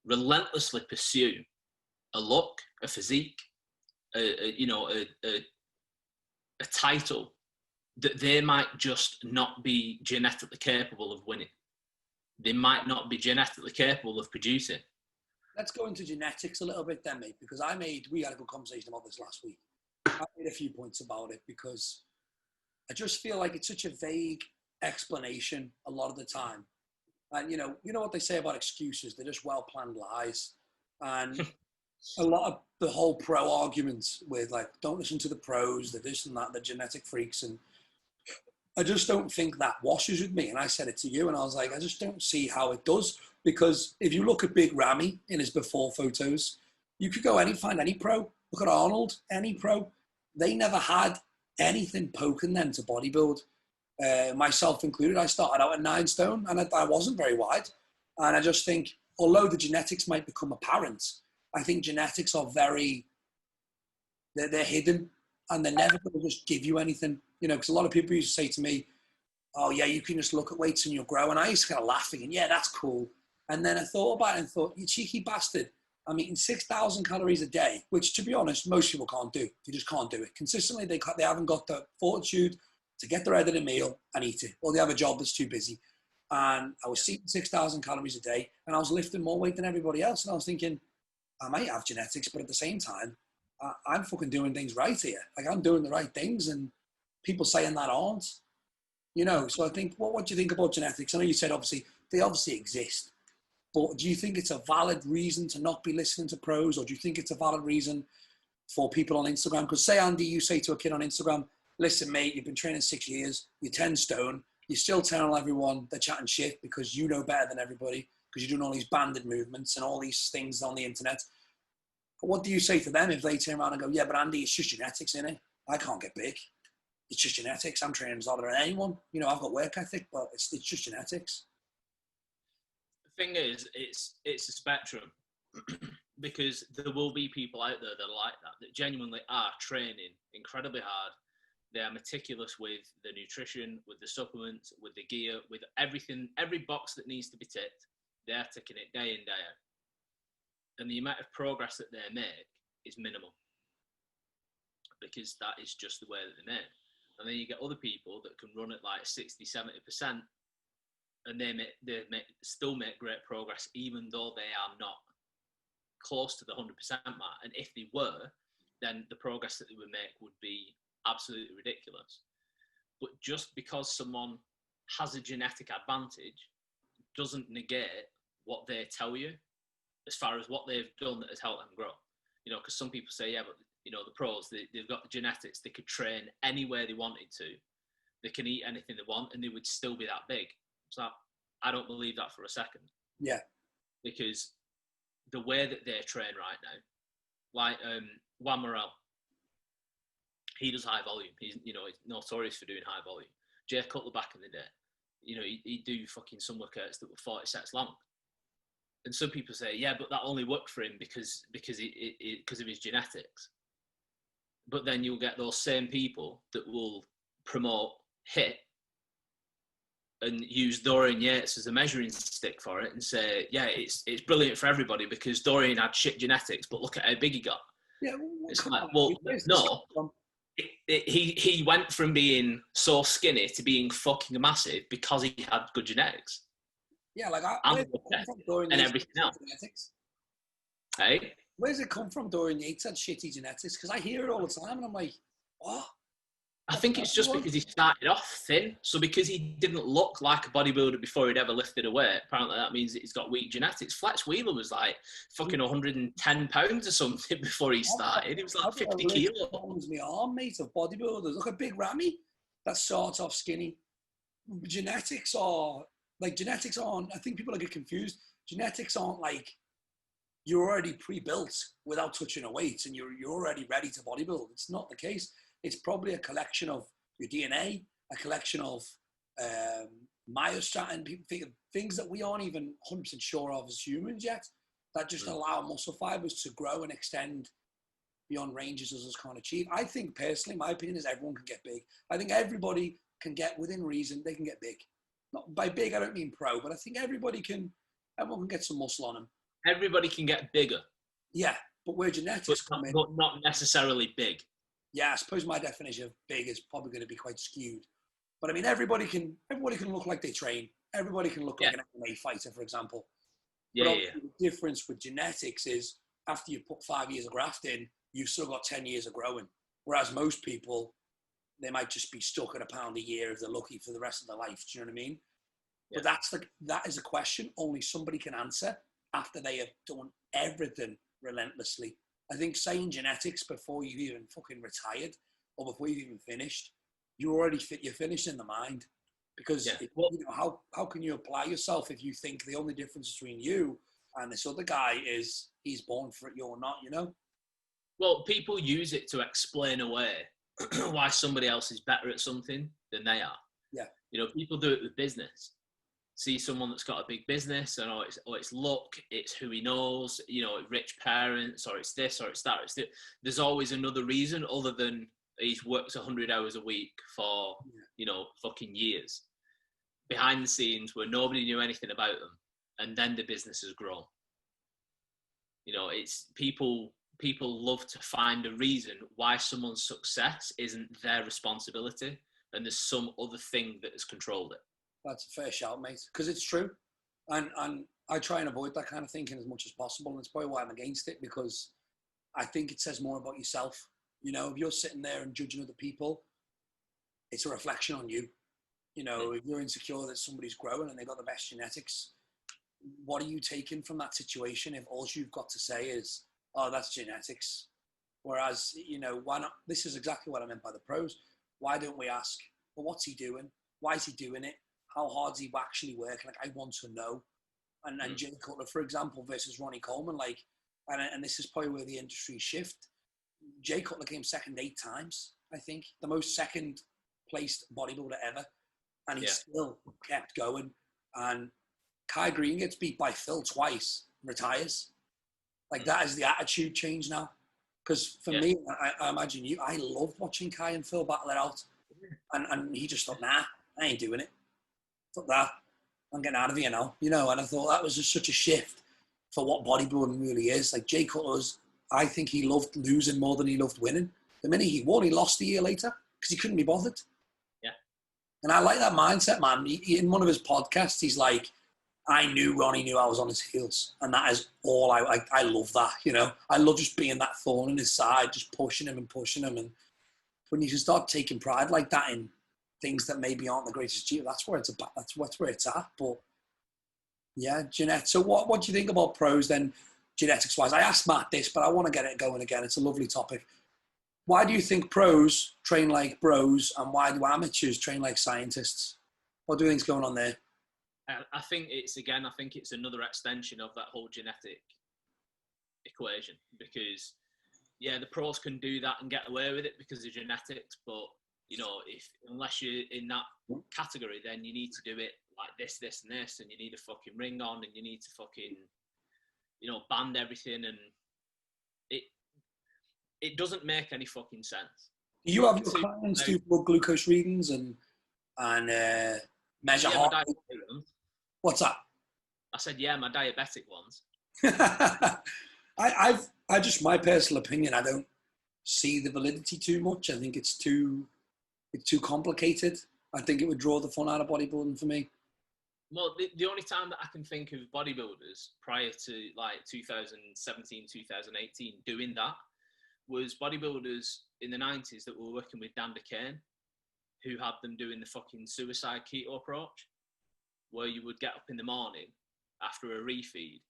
relentlessly pursue a look, a physique, a title that they might just not be genetically capable of winning. They might not be genetically capable of producing. Let's go into genetics a little bit then, mate, because we had a good conversation about this last week. I made a few points about it because I just feel like it's such a vague explanation a lot of the time. And you know what they say about excuses, they're just well-planned lies. And a lot of the whole pro arguments with like, don't listen to the pros, they're this and that, they're genetic freaks. And I just don't think that washes with me. And I said it to you, and I was like, I just don't see how it does. Because if you look at Big Ramy in his before photos, you could go find any pro. Look at Arnold, any pro. They never had anything poking them to bodybuild. Myself included, I started out at 9 stone, and I wasn't very wide. And I just think, although the genetics might become apparent, I think genetics are they're hidden, and they're never going to just give you anything. You know, because a lot of people used to say to me, oh yeah, you can just look at weights and you'll grow. And I used to kind of laugh thinking, yeah, that's cool. And then I thought about it and thought, you cheeky bastard, I'm eating 6,000 calories a day, which to be honest, most people can't do. You just can't do it. Consistently, they haven't got the fortitude to get their head in a meal and eat it. Or they have a job that's too busy. And I was eating 6,000 calories a day, and I was lifting more weight than everybody else. And I was thinking, I might have genetics, but at the same time, I'm fucking doing things right here. Like, I'm doing the right things, and people saying that aren't. You know, so I think, what do you think about genetics? I know you said they obviously exist, but do you think it's a valid reason to not be listening to pros, or do you think it's a valid reason for people on Instagram? Because say, Andy, you say to a kid on Instagram, listen, mate, you've been training 6 years, you're 10 stone, you're still telling everyone they're chatting shit because you know better than everybody, because you're doing all these banded movements and all these things on the internet. But what do you say to them if they turn around and go, yeah, but Andy, it's just genetics, innit? I can't get big. It's just genetics. I'm training as harder than anyone. You know, I've got work ethic, but it's just genetics. The thing is, it's a spectrum because there will be people out there that are like that genuinely are training incredibly hard. They are meticulous with the nutrition, with the supplements, with the gear, with everything, every box that needs to be ticked. They're ticking it day in, day out. And the amount of progress that they make is minimal because that is just the way that they make. And then you get other people that can run at like 60, 70%, and they still make great progress, even though they are not close to the 100% mark. And if they were, then the progress that they would make would be absolutely ridiculous. But just because someone has a genetic advantage doesn't negate what they tell you as far as what they've done that has helped them grow. You know, because some people say, yeah, but you know, the pros, they've got the genetics, they could train anywhere they wanted to, they can eat anything they want, and they would still be that big. So I don't believe that for a second. Yeah. Because the way that they train right now, like Juan Morel, he does high volume. He's notorious for doing high volume. Jay Cutler back in the day, he'd do fucking some workouts that were 40 sets long. And some people say, yeah, but that only worked for him because of his genetics. But then you'll get those same people that will promote HIIT and use Dorian Yates as a measuring stick for it and say, yeah, it's brilliant for everybody because Dorian had shit genetics, but look at how big he got. Yeah, it's like, well, no. He went from being so skinny to being fucking massive because he had good genetics. Yeah, like and everything else. Genetics? Hey? Where's it come from, Dorian Yates had shitty genetics? Because I hear it all the time and I'm like, what? I think it's just because he started off thin. So because he didn't look like a bodybuilder before he'd ever lifted a weight, apparently that means that he's got weak genetics. Flex Wheeler was like fucking 110 pounds or something before he started. He was like 50 kilos. My arm, mate, of bodybuilders. Look at Big Ramy. That starts off skinny. Genetics aren't, I think people get confused. Genetics aren't like you're already pre-built without touching a weight and you're already ready to bodybuild. It's not the case. It's probably a collection of your DNA, a collection of myostatin, things that we aren't even 100% sure of as humans yet, that just allow muscle fibers to grow and extend beyond ranges as us can't achieve. I think personally, my opinion is everyone can get big. I think everybody can get within reason, they can get big. Not by big, I don't mean pro, but I think everyone can get some muscle on them. Everybody can get bigger. Yeah, but where genetics come in. But not necessarily big. Yeah, I suppose my definition of big is probably going to be quite skewed. But I mean, everybody can look like they train. Everybody can look like an MMA fighter, for example. Yeah, but the difference with genetics is after you put 5 years of graft in, you've still got 10 years of growing. Whereas most people, they might just be stuck at a pound a year if they're lucky for the rest of their life. Do you know what I mean? Yeah. But that is a question only somebody can answer after they have done everything relentlessly. I think saying genetics before you've even fucking retired or before you've even finished you're finished in the mind. Because how can you apply yourself if you think the only difference between you and this other guy is he's born for it, you're not, you know? Well, people use it to explain away why somebody else is better at something than they are. Yeah. You know, people do it with business. See someone that's got a big business and it's luck, it's who he knows, you know, rich parents, or it's this, or it's that. There's always another reason other than he's worked 100 hours a week for, you know, fucking years behind the scenes where nobody knew anything about them, and then the business has grown. You know, it's people love to find a reason why someone's success isn't their responsibility and there's some other thing that has controlled it. That's a fair shout, mate, because it's true. And I try and avoid that kind of thinking as much as possible, and it's probably why I'm against it, because I think it says more about yourself. You know, if you're sitting there and judging other people, it's a reflection on you. You know, if you're insecure that somebody's growing and they've got the best genetics, what are you taking from that situation if all you've got to say is, oh, that's genetics? Whereas, you know, why not? This is exactly what I meant by the pros. Why don't we ask, well, what's he doing? Why is he doing it? How hard's he actually working? Like, I want to know. And Jay Cutler, for example, versus Ronnie Coleman, like, and this is probably where the industry shift. Jay Cutler came second 8 times, I think, the most second placed bodybuilder ever. And he still kept going. And Kai Green gets beat by Phil twice, retires. Like, that is the attitude change now. Because for me, I imagine you, I loved watching Kai and Phil battle it out. And he just thought, nah, I ain't doing it. Fuck that. I'm getting out of here now. You know, and I thought that was just such a shift for what bodybuilding really is. Like, Jay Cutler's, I think he loved losing more than he loved winning. The minute he won, he lost a year later because he couldn't be bothered. Yeah. And I like that mindset, man. In one of his podcasts, he's like, I knew Ronnie knew I was on his heels. And that is all I love that, you know. I love just being that thorn in his side, just pushing him. And when you can start taking pride like that in things that maybe aren't the greatest achievement, that's where it's at. But yeah, genetics. So what do you think about pros then, genetics wise? I asked Matt this, but I want to get it going again. It's a lovely topic. Why do you think pros train like bros, and why do amateurs train like scientists? What do you think's going on there? I think it's another extension of that whole genetic equation, because the pros can do that and get away with it because of genetics, but you know, unless you're in that category, then you need to do it like this, and this, and you need a fucking ring on, and you need to fucking, you know, band everything, and it doesn't make any fucking sense. Do you have your clients do blood glucose readings and measure heart rate? What's that? I said, my diabetic ones. I just, my personal opinion, I don't see the validity too much. I think it's too complicated. I think it would draw the fun out of bodybuilding for me. Well, the only time that I can think of bodybuilders prior to like 2017, 2018 doing that was bodybuilders in the 90s that were working with Dan DeCane, who had them doing the fucking suicide keto approach, where you would get up in the morning after a refeed,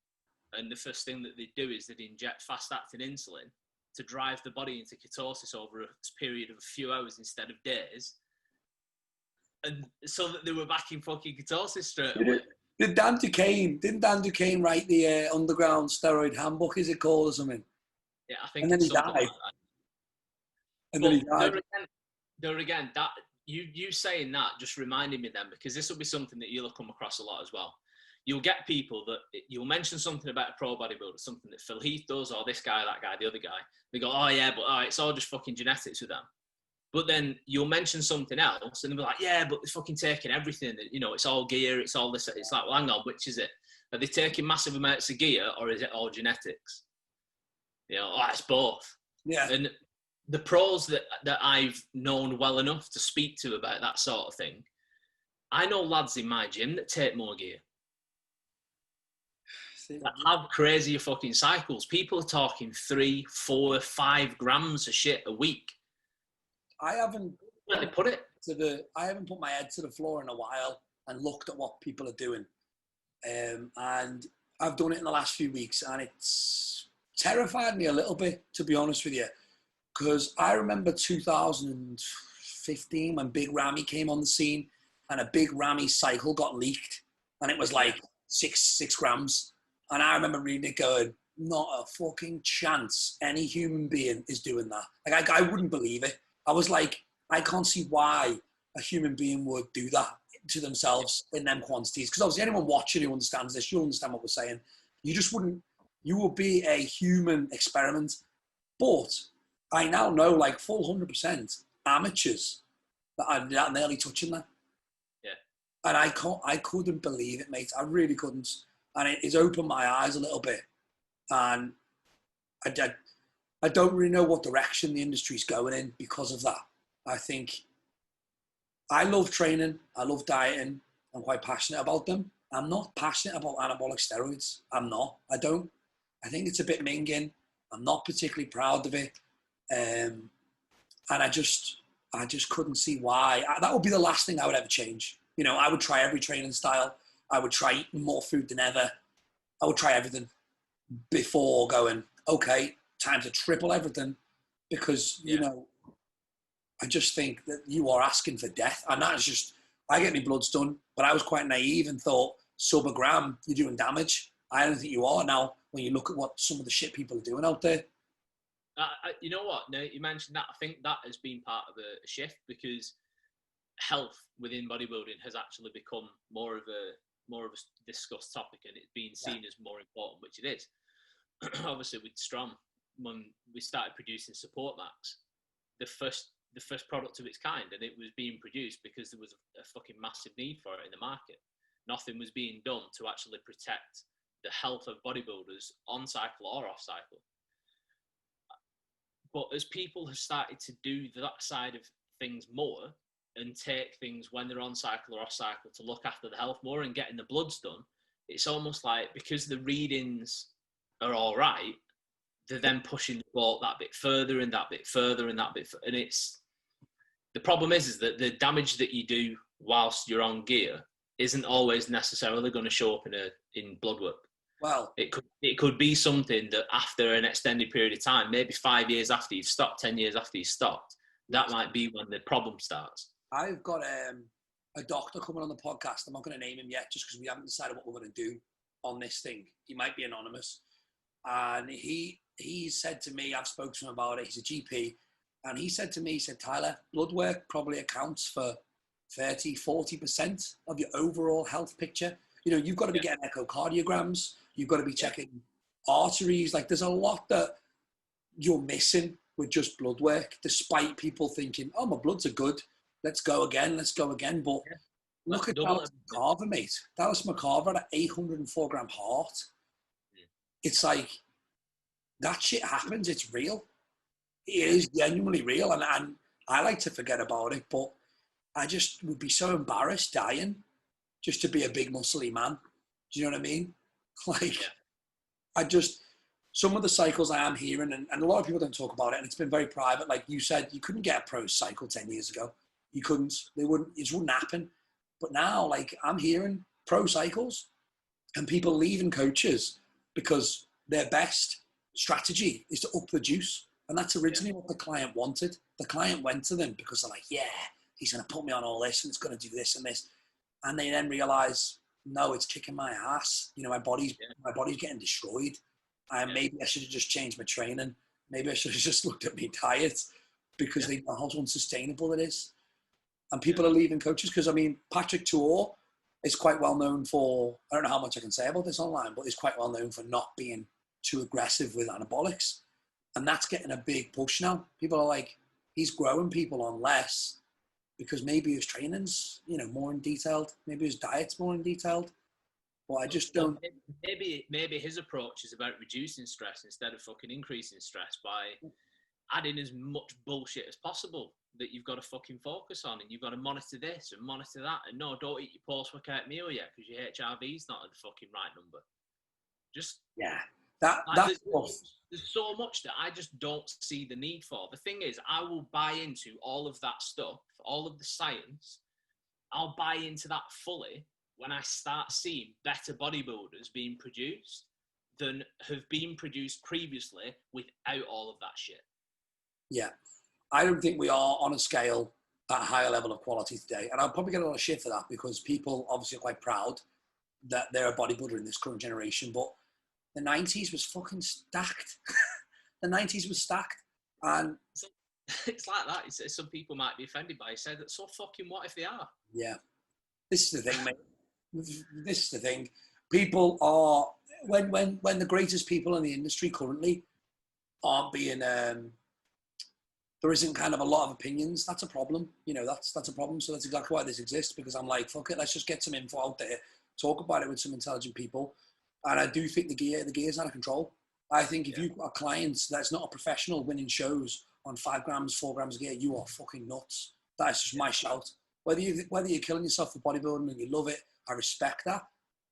and the first thing that they'd do is they'd inject fast-acting insulin to drive the body into ketosis over a period of a few hours instead of days, and so that they were back in fucking ketosis straight away. Didn't Dan Duquesne write the Underground Steroid Handbook, is it called, or something? Yeah, I think. And then he died. Like and then he died. There again, that you saying that just reminded me then, because this will be something that you'll come across a lot as well. You'll get people that you'll mention something about a pro bodybuilder, something that Phil Heath does, or this guy, that guy, the other guy. They go, oh yeah, but it's all just fucking genetics with them. But then you'll mention something else, and they'll be like, yeah, but they're fucking taking everything. You know, it's all gear, it's all this. It's like, well, hang on, which is it? Are they taking massive amounts of gear, or is it all genetics? You know, it's both. Yeah. And the pros that I've known well enough to speak to about that sort of thing, I know lads in my gym that take more gear. That have crazier fucking cycles. People are talking 3, 4, 5 grams of shit a week. I haven't Where they put it. I haven't put my head to the floor in a while and looked at what people are doing. And I've done it in the last few weeks, and it's terrified me a little bit, to be honest with you. Because I remember 2015, 15 when Big Ramy came on the scene, and a Big Ramy cycle got leaked, and it was like 6 grams. And I remember reading it going, not a fucking chance any human being is doing that. Like, I wouldn't believe it. I was like, I can't see why a human being would do that to themselves in them quantities. Because obviously anyone watching who understands this, you'll understand what we're saying. You just wouldn't, you would be a human experiment. But I now know, like, full 100% amateurs that are nearly touching that. Yeah. And I couldn't believe it, mate. I really couldn't. And it's opened my eyes a little bit. And I don't really know what direction the industry's going in because of that. I think I love training. I love dieting. I'm quite passionate about them. I'm not passionate about anabolic steroids. I'm not. I don't. I think it's a bit minging. I'm not particularly proud of it. And I just couldn't see why. That would be the last thing I would ever change. You know, I would try every training style. I would try eating more food than ever. I would try everything before going, okay, time to triple everything. Because, you know, I just think that you are asking for death. And that is just, I get my bloods done, but I was quite naive and thought, sub a gram, you're doing damage. I don't think you are now when you look at what some of the shit people are doing out there. You know what? Now you mentioned that, I think that has been part of a shift, because health within bodybuilding has actually become more of a discussed topic, and it's being seen as more important, which it is. Obviously, with Strom, when we started producing Support Max, the first product of its kind, and it was being produced because there was a fucking massive need for it in the market. Nothing was being done to actually protect the health of bodybuilders on cycle or off cycle. But as people have started to do that side of things more and take things when they're on cycle or off cycle to look after the health more and getting the bloods done, it's almost like, because the readings are all right, they're then pushing the ball that bit further and that bit further and that bit further. And it's, the problem is that the damage that you do whilst you're on gear isn't always necessarily going to show up in blood work. Well, it could be something that after an extended period of time, maybe 5 years after you've stopped, 10 years after you've stopped, that might be when the problem starts. I've got a doctor coming on the podcast. I'm not going to name him yet, just because we haven't decided what we're going to do on this thing. He might be anonymous. And he said to me, I've spoken to him about it, he's a GP, and he said to me, he said, Tyler, blood work probably accounts for 30-40% of your overall health picture. You know, you've got to be getting echocardiograms, you've got to be checking arteries. Like, there's a lot that you're missing with just blood work, despite people thinking, oh, my bloods are good, let's go again. But look at Dallas McCarver, mate. Dallas McCarver at 804 gram heart. It's like, that shit happens. It's real. It is genuinely real. And I like to forget about it, but I just would be so embarrassed dying just to be a big muscly man. Do you know what I mean? Like, some of the cycles I am hearing, and a lot of people don't talk about it, and it's been very private. Like you said, you couldn't get a pro cycle 10 years ago. You couldn't. It wouldn't happen. But now, like, I'm hearing pro cycles and people leaving coaches because their best strategy is to up the juice. And that's originally what the client wanted. The client went to them because they're like, yeah, he's going to put me on all this and it's going to do this and this. And they then realize, no, it's kicking my ass. You know, my body's getting destroyed. Maybe I should have just changed my training. Maybe I should have just looked at my diet, because they know how unsustainable it is. And people are leaving coaches because, I mean, Patrick Tuor is quite well known for, I don't know how much I can say about this online, but he's quite well known for not being too aggressive with anabolics. And that's getting a big push now. People are like, he's growing people on less because maybe his training's, you know, more in detailed. Maybe his diet's more in detailed. Well, I just don't. Maybe his approach is about reducing stress instead of fucking increasing stress by adding as much bullshit as possible that you've got to fucking focus on, and you've got to monitor this and monitor that, and no, don't eat your post-workout meal yet because your HRV's not at the fucking right number. Just there's so much that I just don't see the need for. The thing is, I will buy into all of that stuff, all of the science. I'll buy into that fully when I start seeing better bodybuilders being produced than have been produced previously without all of that shit. Yeah. I don't think we are on a scale at a higher level of quality today. And I'll probably get a lot of shit for that because people obviously are quite proud that they're a bodybuilder in this current generation. But the 90s was fucking stacked. The 90s was stacked. And it's like that. Some people might be offended by it. Say that, so fucking what if they are? Yeah. This is the thing, mate. This is the thing. People are, when the greatest people in the industry currently aren't being, there isn't kind of a lot of opinions, that's a problem. You know, that's a problem. So that's exactly why this exists, because I'm like, fuck it, let's just get some info out there, talk about it with some intelligent people. And I do think the gear's out of control. I think if you've got a client that's not a professional winning shows on 5 grams, 4 grams of gear, you are fucking nuts. That's just my shout. Whether you're killing yourself for bodybuilding and you love it, I respect that.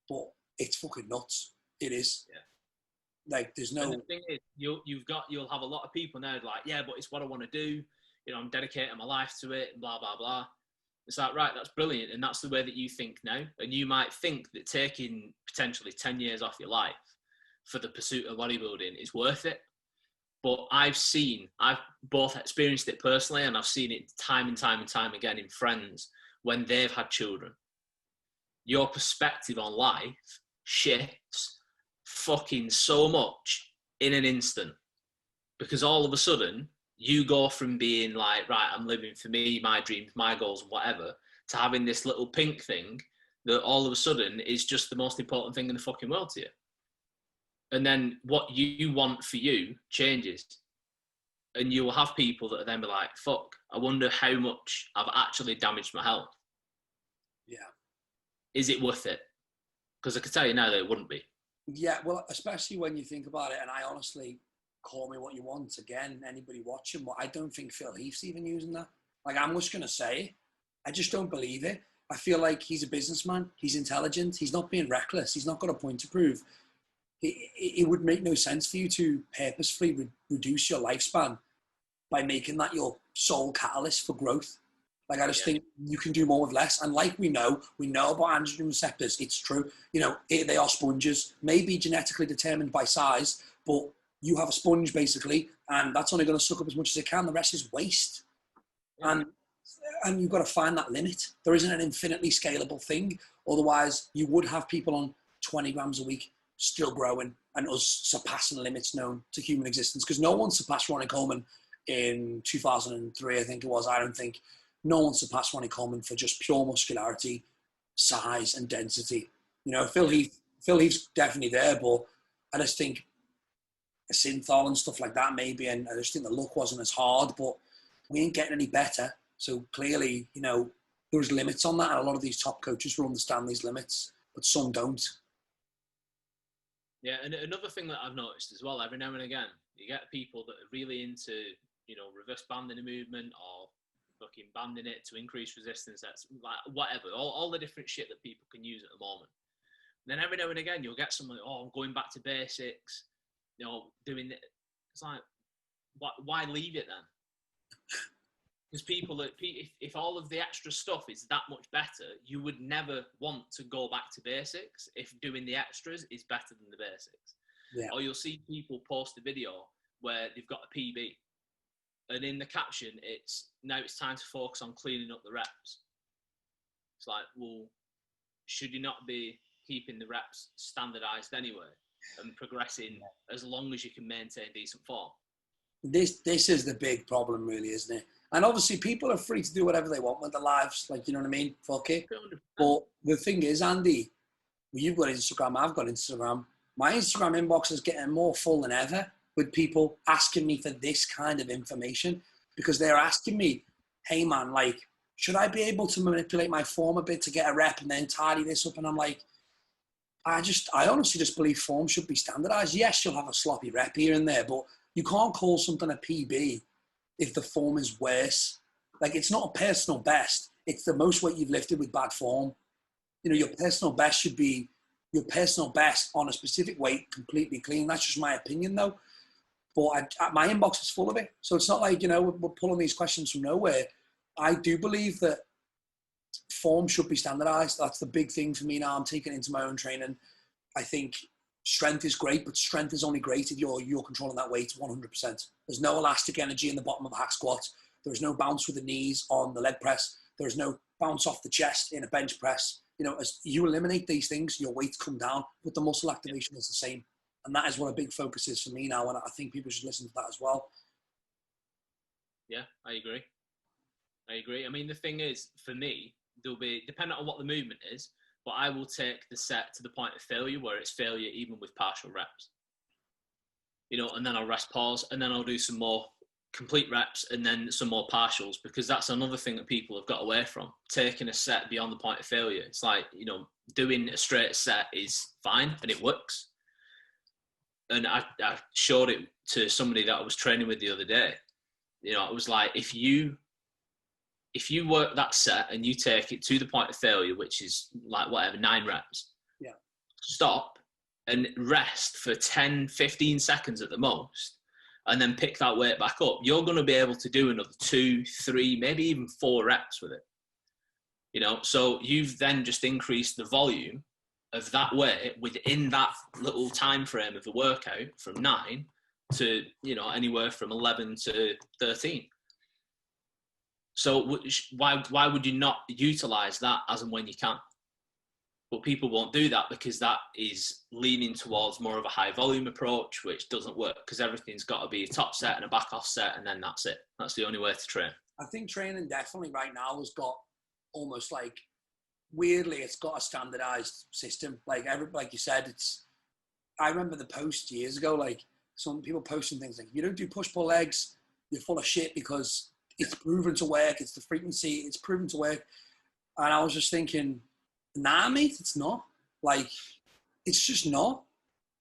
But it's fucking nuts. It is. Yeah. Like, there's no. And the thing is, you'll have a lot of people now like, yeah, but it's what I want to do. You know, I'm dedicating my life to it, and blah blah blah. It's like, right, that's brilliant, and that's the way that you think now. And you might think that taking potentially 10 years off your life for the pursuit of bodybuilding is worth it. But I've both experienced it personally, and I've seen it time and time and time again in friends when they've had children. Your perspective on life shifts fucking so much in an instant, because all of a sudden you go from being like, right, I'm living for me, my dreams, my goals, whatever, to having this little pink thing that all of a sudden is just the most important thing in the fucking world to you. And then what you want for you changes. And you will have people that are then be like, fuck, I wonder how much I've actually damaged my health. Yeah. Is it worth it? Because I can tell you now that it wouldn't be. Yeah, well, especially when you think about it, and I honestly, call me what you want, again, anybody watching, but I don't think Phil Heath's even using that. Like, I'm just going to say, I just don't believe it. I feel like he's a businessman. He's intelligent. He's not being reckless. He's not got a point to prove. It would make no sense for you to purposefully reduce your lifespan by making that your sole catalyst for growth. Like, I just think you can do more with less. And like we know about androgen receptors. It's true. You know, they are sponges, maybe genetically determined by size, but you have a sponge basically, and that's only going to suck up as much as it can. The rest is waste. Yeah. And you've got to find that limit. There isn't an infinitely scalable thing. Otherwise, you would have people on 20 grams a week still growing and us surpassing limits known to human existence. Because no one surpassed Ronnie Coleman in 2003, I think it was. I don't think no one surpassed Ronnie Coleman for just pure muscularity, size, and density. You know, Phil Heath's definitely there, but I just think a synthol and stuff like that maybe, and I just think the look wasn't as hard, but we ain't getting any better. So clearly, you know, there's limits on that, and a lot of these top coaches will understand these limits, but some don't. Yeah, and another thing that I've noticed as well, every now and again, you get people that are really into, you know, reverse banding a movement or fucking banding it to increase resistance, that's like whatever, all the different shit that people can use at the moment. And then every now and again, you'll get someone, oh, I'm going back to basics, you know, doing it. It's like, why leave it then? Because people that, if all of the extra stuff is that much better, you would never want to go back to basics if doing the extras is better than the basics. Yeah. Or you'll see people post a video where they've got a PB, and in the caption, now it's time to focus on cleaning up the reps. It's like, well, should you not be keeping the reps standardized anyway and progressing as long as you can maintain decent form? This is the big problem, really, isn't it? And obviously, people are free to do whatever they want with their lives. Like, you know what I mean? Fuck it. 100%. But the thing is, Andy, you've got Instagram, I've got Instagram. My Instagram inbox is getting more full than ever with people asking me for this kind of information, because they're asking me, hey, man, like, should I be able to manipulate my form a bit to get a rep and then tidy this up? And I'm like, I honestly just believe form should be standardized. Yes, you'll have a sloppy rep here and there, but you can't call something a PB if the form is worse. Like, it's not a personal best. It's the most weight you've lifted with bad form. You know, your personal best should be your personal best on a specific weight, completely clean. That's just my opinion, though. But my inbox is full of it. So it's not like, you know, we're pulling these questions from nowhere. I do believe that form should be standardized. That's the big thing for me now. I'm taking it into my own training. I think strength is great, but strength is only great if you're controlling that weight 100%. There's no elastic energy in the bottom of a hack squat. There's no bounce with the knees on the leg press. There's no bounce off the chest in a bench press. You know, as you eliminate these things, your weights come down, but the muscle activation is the same. And that is what a big focus is for me now. And I think people should listen to that as well. Yeah, I agree. I mean, the thing is, for me, there'll be, depending on what the movement is, but I will take the set to the point of failure where it's failure even with partial reps. You know, and then I'll rest pause, and then I'll do some more complete reps and then some more partials, because that's another thing that people have got away from, taking a set beyond the point of failure. It's like, you know, doing a straight set is fine and it works. And I showed it to somebody that I was training with the other day. You know, it was like, if you work that set and you take it to the point of failure, which is like whatever, 9 reps, yeah, stop and rest for 10, 15 seconds at the most, and then pick that weight back up, you're going to be able to do another 2, 3, maybe even 4 reps with it. You know, so you've then just increased the volume of that weight within that little time frame of the workout from 9 to, you know, anywhere from 11 to 13. So why would you not utilize that as and when you can? But people won't do that because that is leaning towards more of a high volume approach, which doesn't work, because everything's got to be a top set and a back off set, and then that's it. That's the only way to train. I think training definitely right now has got almost like, weirdly, it's got a standardized system. Like you said, I remember the post years ago, like some people posting things like, you don't do push-pull legs, you're full of shit because it's proven to work. It's the frequency, it's proven to work. And I was just thinking, nah, mate, it's not. Like, it's just not.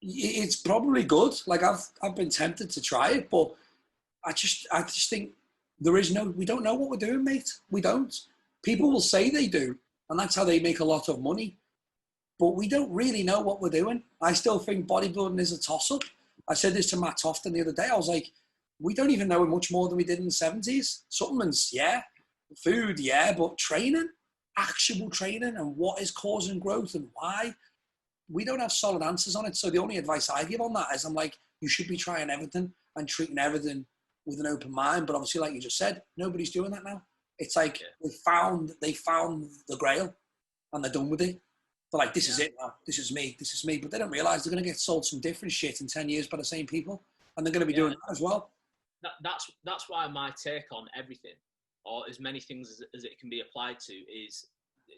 It's probably good. Like, I've been tempted to try it, but I just think we don't know what we're doing, mate. We don't. People will say they do, and that's how they make a lot of money. But we don't really know what we're doing. I still think bodybuilding is a toss-up. I said this to Matt Tofton the other day. I was like, we don't even know much more than we did in the 70s. Supplements, yeah. Food, yeah. But training, actual training, and what is causing growth and why, we don't have solid answers on it. So the only advice I give on that is, I'm like, you should be trying everything and treating everything with an open mind. But obviously, like you just said, nobody's doing that now. It's like they found the grail and they're done with it. They're like, this is it now. This is me. But they don't realize they're going to get sold some different shit in 10 years by the same people. And they're going to be doing that as well. That's why my take on everything, or as many things as it can be applied to, is,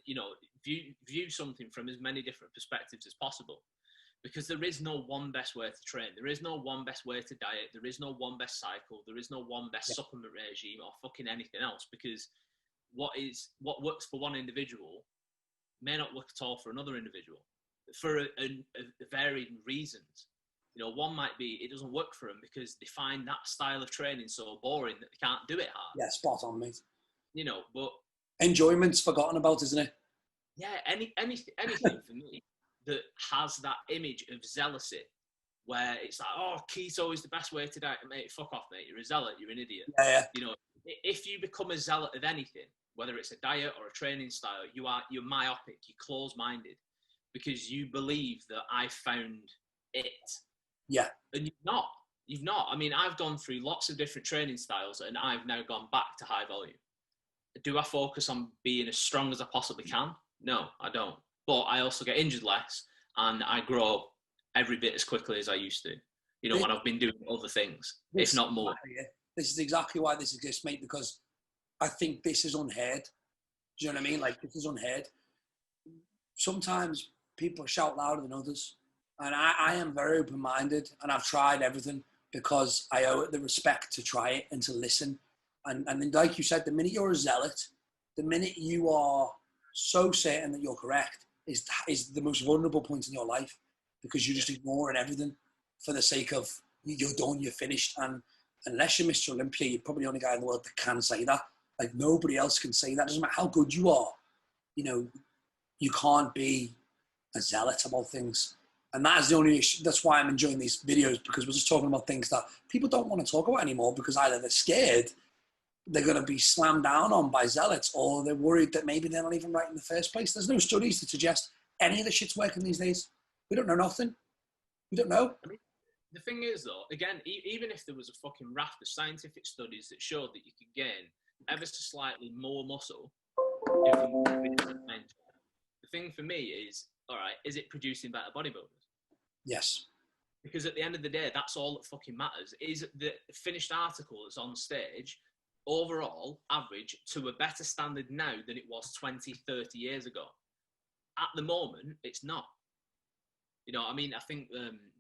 you know, view something from as many different perspectives as possible. Because there is no one best way to train. There is no one best way to diet. There is no one best cycle. There is no one best supplement regime or fucking anything else. Because what works for one individual may not work at all for another individual, for a varying reasons. You know, one might be, it doesn't work for them because they find that style of training so boring that they can't do it hard. Yeah, spot on, mate. You know, but enjoyment's forgotten about, isn't it? Yeah, anything for me that has that image of zealousy, where it's like, oh, keto is the best way to diet, mate. Fuck off, mate. You're a zealot. You're an idiot. Yeah. You know, if you become a zealot of anything, whether it's a diet or a training style, you're myopic. You're closed-minded because you believe that I found it. Yeah. And you've not. I mean, I've gone through lots of different training styles and I've now gone back to high volume. Do I focus on being as strong as I possibly can? No, I don't. But I also get injured less and I grow every bit as quickly as I used to, you know, when I've been doing other things, if not more. This is exactly why this exists, mate, because I think this is unheard. Do you know what I mean? Like, this is unheard. Sometimes people shout louder than others. And I am very open-minded, and I've tried everything because I owe it the respect to try it and to listen. And then, like you said, the minute you're a zealot, the minute you are so certain that you're correct, is the most vulnerable point in your life, because you're just ignoring everything for the sake of you're done, you're finished. And unless you're Mr. Olympia, you're probably the only guy in the world that can say that. Like, nobody else can say that. Doesn't matter how good you are, you know, you can't be a zealot about things. And that is the only issue. That's why I'm enjoying these videos, because we're just talking about things that people don't want to talk about anymore, because either they're scared they're going to be slammed down on by zealots, or they're worried that maybe they're not even right in the first place. There's no studies to suggest any of the shit's working these days. We don't know nothing. We don't know. I mean, The thing is, though, again, even if there was a fucking raft of scientific studies that showed that you could gain ever so slightly more muscle, the thing for me is, all right, is it producing better bodybuilders? Yes. Because at the end of the day, that's all that fucking matters. Is the finished article that's on stage overall average to a better standard now than it was 20, 30 years ago? At the moment, it's not. You know, I mean, I think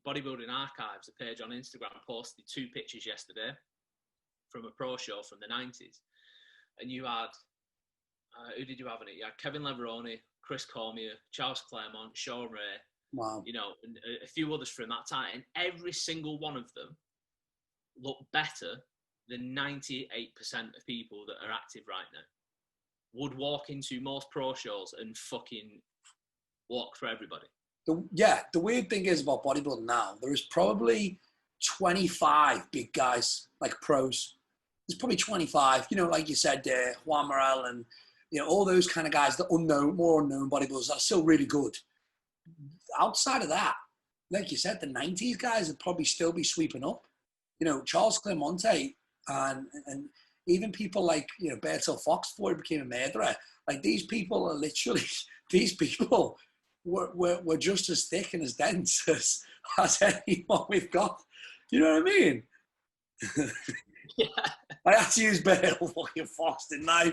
Bodybuilding Archives, a page on Instagram, posted 2 pictures yesterday from a pro show from the 90s. And you had, who did you have in it? You had Kevin Leveroni, Chris Cormier, Charles Claremont, Sean Ray, wow. You know, and a few others from that time. And every single one of them looked better than 98% of people that are active right now. Would walk into most pro shows and fucking walk for everybody. The weird thing is about bodybuilding now, there is probably 25 big guys, like pros. There's probably 25, you know, like you said, Juan Morel and, you know, all those kind of guys, the more unknown bodybuilders are still really good. Outside of that, like you said, the 90s guys would probably still be sweeping up. You know, Charles Clemente and even people like, you know, Bertil Fox before he became a murderer. Like, these people are literally, these people were just as thick and as dense as anyone we've got. You know what I mean? Yeah. I had to use Bertil fucking Fox, didn't I?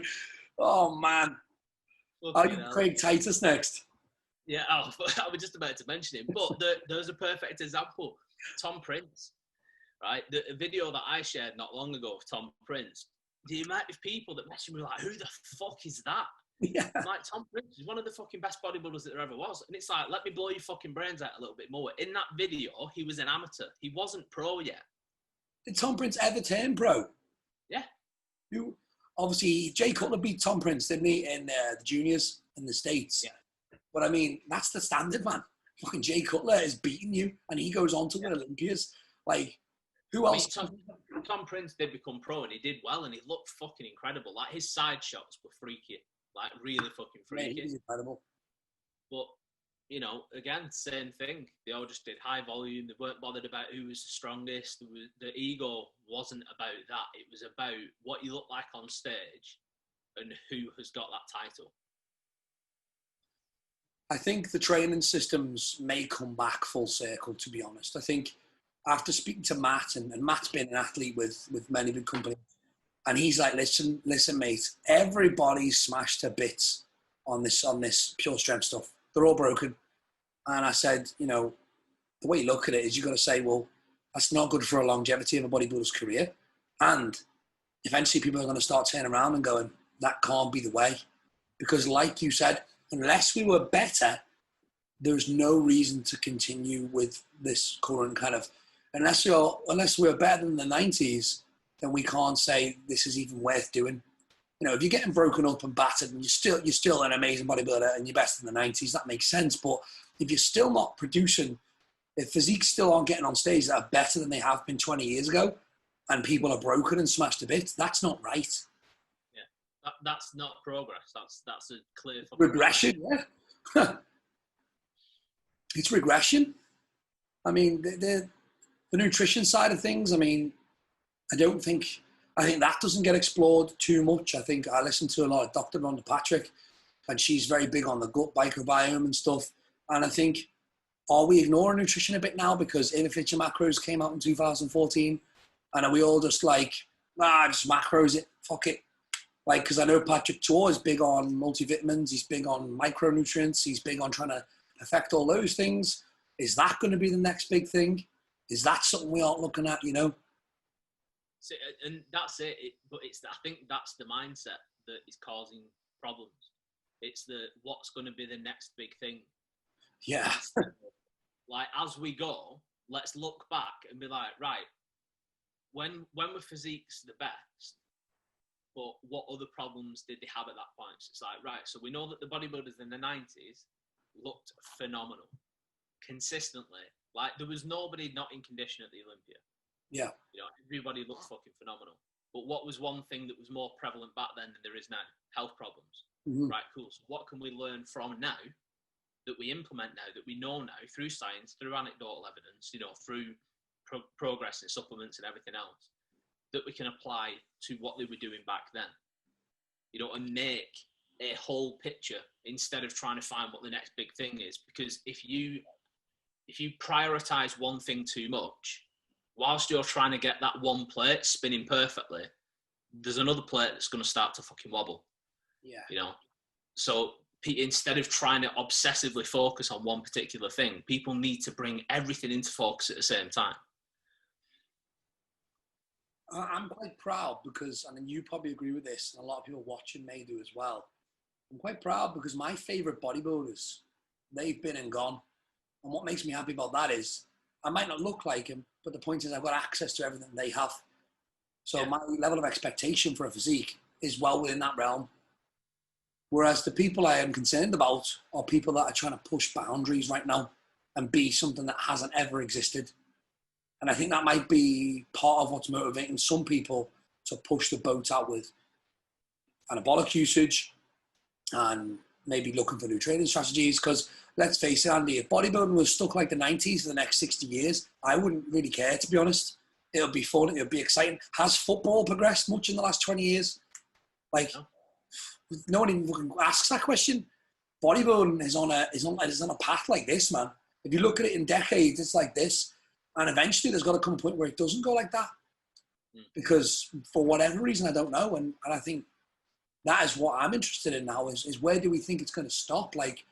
Oh, man. I'll use Craig Titus next. Yeah, I was just about to mention him. But there's a perfect example. Tom Prince, right? The video that I shared not long ago of Tom Prince, the amount of people that messaged me like, who the fuck is that? Yeah. Like, Tom Prince is one of the fucking best bodybuilders that there ever was. And it's like, let me blow your fucking brains out a little bit more. In that video, he was an amateur. He wasn't pro yet. Did Tom Prince ever turn pro? Yeah. Obviously, Jay Cutler beat Tom Prince, didn't he, in the juniors in the States? Yeah. But I mean, that's the standard, man. Fucking Jay Cutler is beating you, and he goes on to win Olympias. Like, who else? I mean, Tom Prince did become pro, and he did well, and he looked fucking incredible. Like, his side shots were freaky. Like, really fucking freaky. Yeah, he's incredible. But, you know, again, same thing. They all just did high volume. They weren't bothered about who was the strongest. The ego wasn't about that. It was about what you look like on stage and who has got that title. I think the training systems may come back full circle, to be honest. I think after speaking to Matt, and Matt's been an athlete with many big companies, and he's like, listen, mate, everybody's smashed to bits on this pure strength stuff. They're all broken. And I said, you know, the way you look at it is you've got to say, well, that's not good for a longevity of a bodybuilder's career. And eventually people are going to start turning around and going, that can't be the way. Because like you said, unless we were better, there's no reason to continue with this current kind of, unless we're better than the 90s, then we can't say this is even worth doing. You know, if you're getting broken up and battered and you're still an amazing bodybuilder and you're best in the 90s, that makes sense. But if you're still not producing, if physiques still aren't getting on stage that are better than they have been 20 years ago, and people are broken and smashed to bits, that's not right. Yeah, that's not progress. That's a clear regression. Yeah, it's regression. I mean, the nutrition side of things. I mean, I think that doesn't get explored too much. I think I listen to a lot of Dr. Rhonda Patrick, and she's very big on the gut microbiome and stuff. And I think, are we ignoring nutrition a bit now because Inefficient Macros came out in 2014? And are we all just like, just macros it, fuck it? Like, because I know Patrick Tor is big on multivitamins, he's big on micronutrients, he's big on trying to affect all those things. Is that going to be the next big thing? Is that something we aren't looking at, you know? So, and that's it. But I think that's the mindset that is causing problems. It's what's going to be the next big thing. Yeah. Like, as we go, let's look back and be like, right, when were physiques the best, but what other problems did they have at that point? So it's like, right, so we know that the bodybuilders in the 90s looked phenomenal, consistently. Like, there was nobody not in condition at the Olympia. Yeah. You know, everybody looked fucking phenomenal. But what was one thing that was more prevalent back then than there is now? Health problems. Mm-hmm. Right, cool. So what can we learn from now that we implement now, that we know now through science, through anecdotal evidence, you know, through progress in supplements and everything else that we can apply to what they were doing back then, you know, and make a whole picture instead of trying to find what the next big thing is. Because if you prioritize one thing too much, whilst you're trying to get that one plate spinning perfectly, there's another plate that's going to start to fucking wobble. Yeah. You know, so instead of trying to obsessively focus on one particular thing, people need to bring everything into focus at the same time. I'm quite proud because, and you probably agree with this, and a lot of people watching may do as well. I'm quite proud because my favorite bodybuilders, they've been and gone. And what makes me happy about that is I might not look like him, but the point is I've got access to everything they have. So my level of expectation for a physique is well within that realm. Whereas the people I am concerned about are people that are trying to push boundaries right now and be something that hasn't ever existed. And I think that might be part of what's motivating some people to push the boat out with anabolic usage and maybe looking for new training strategies. Because let's face it, Andy, if bodybuilding was stuck like the 90s for the next 60 years, I wouldn't really care, to be honest. It'll be fun, it'll be exciting. Has football progressed much in the last 20 years? Like, no one even asks that question. Bodybuilding is on a path like this, man. If you look at it in decades, it's like this. And eventually there's got to come a point where it doesn't go like that. Because for whatever reason, I don't know. And I think that is what I'm interested in now is where do we think it's going to stop? Like,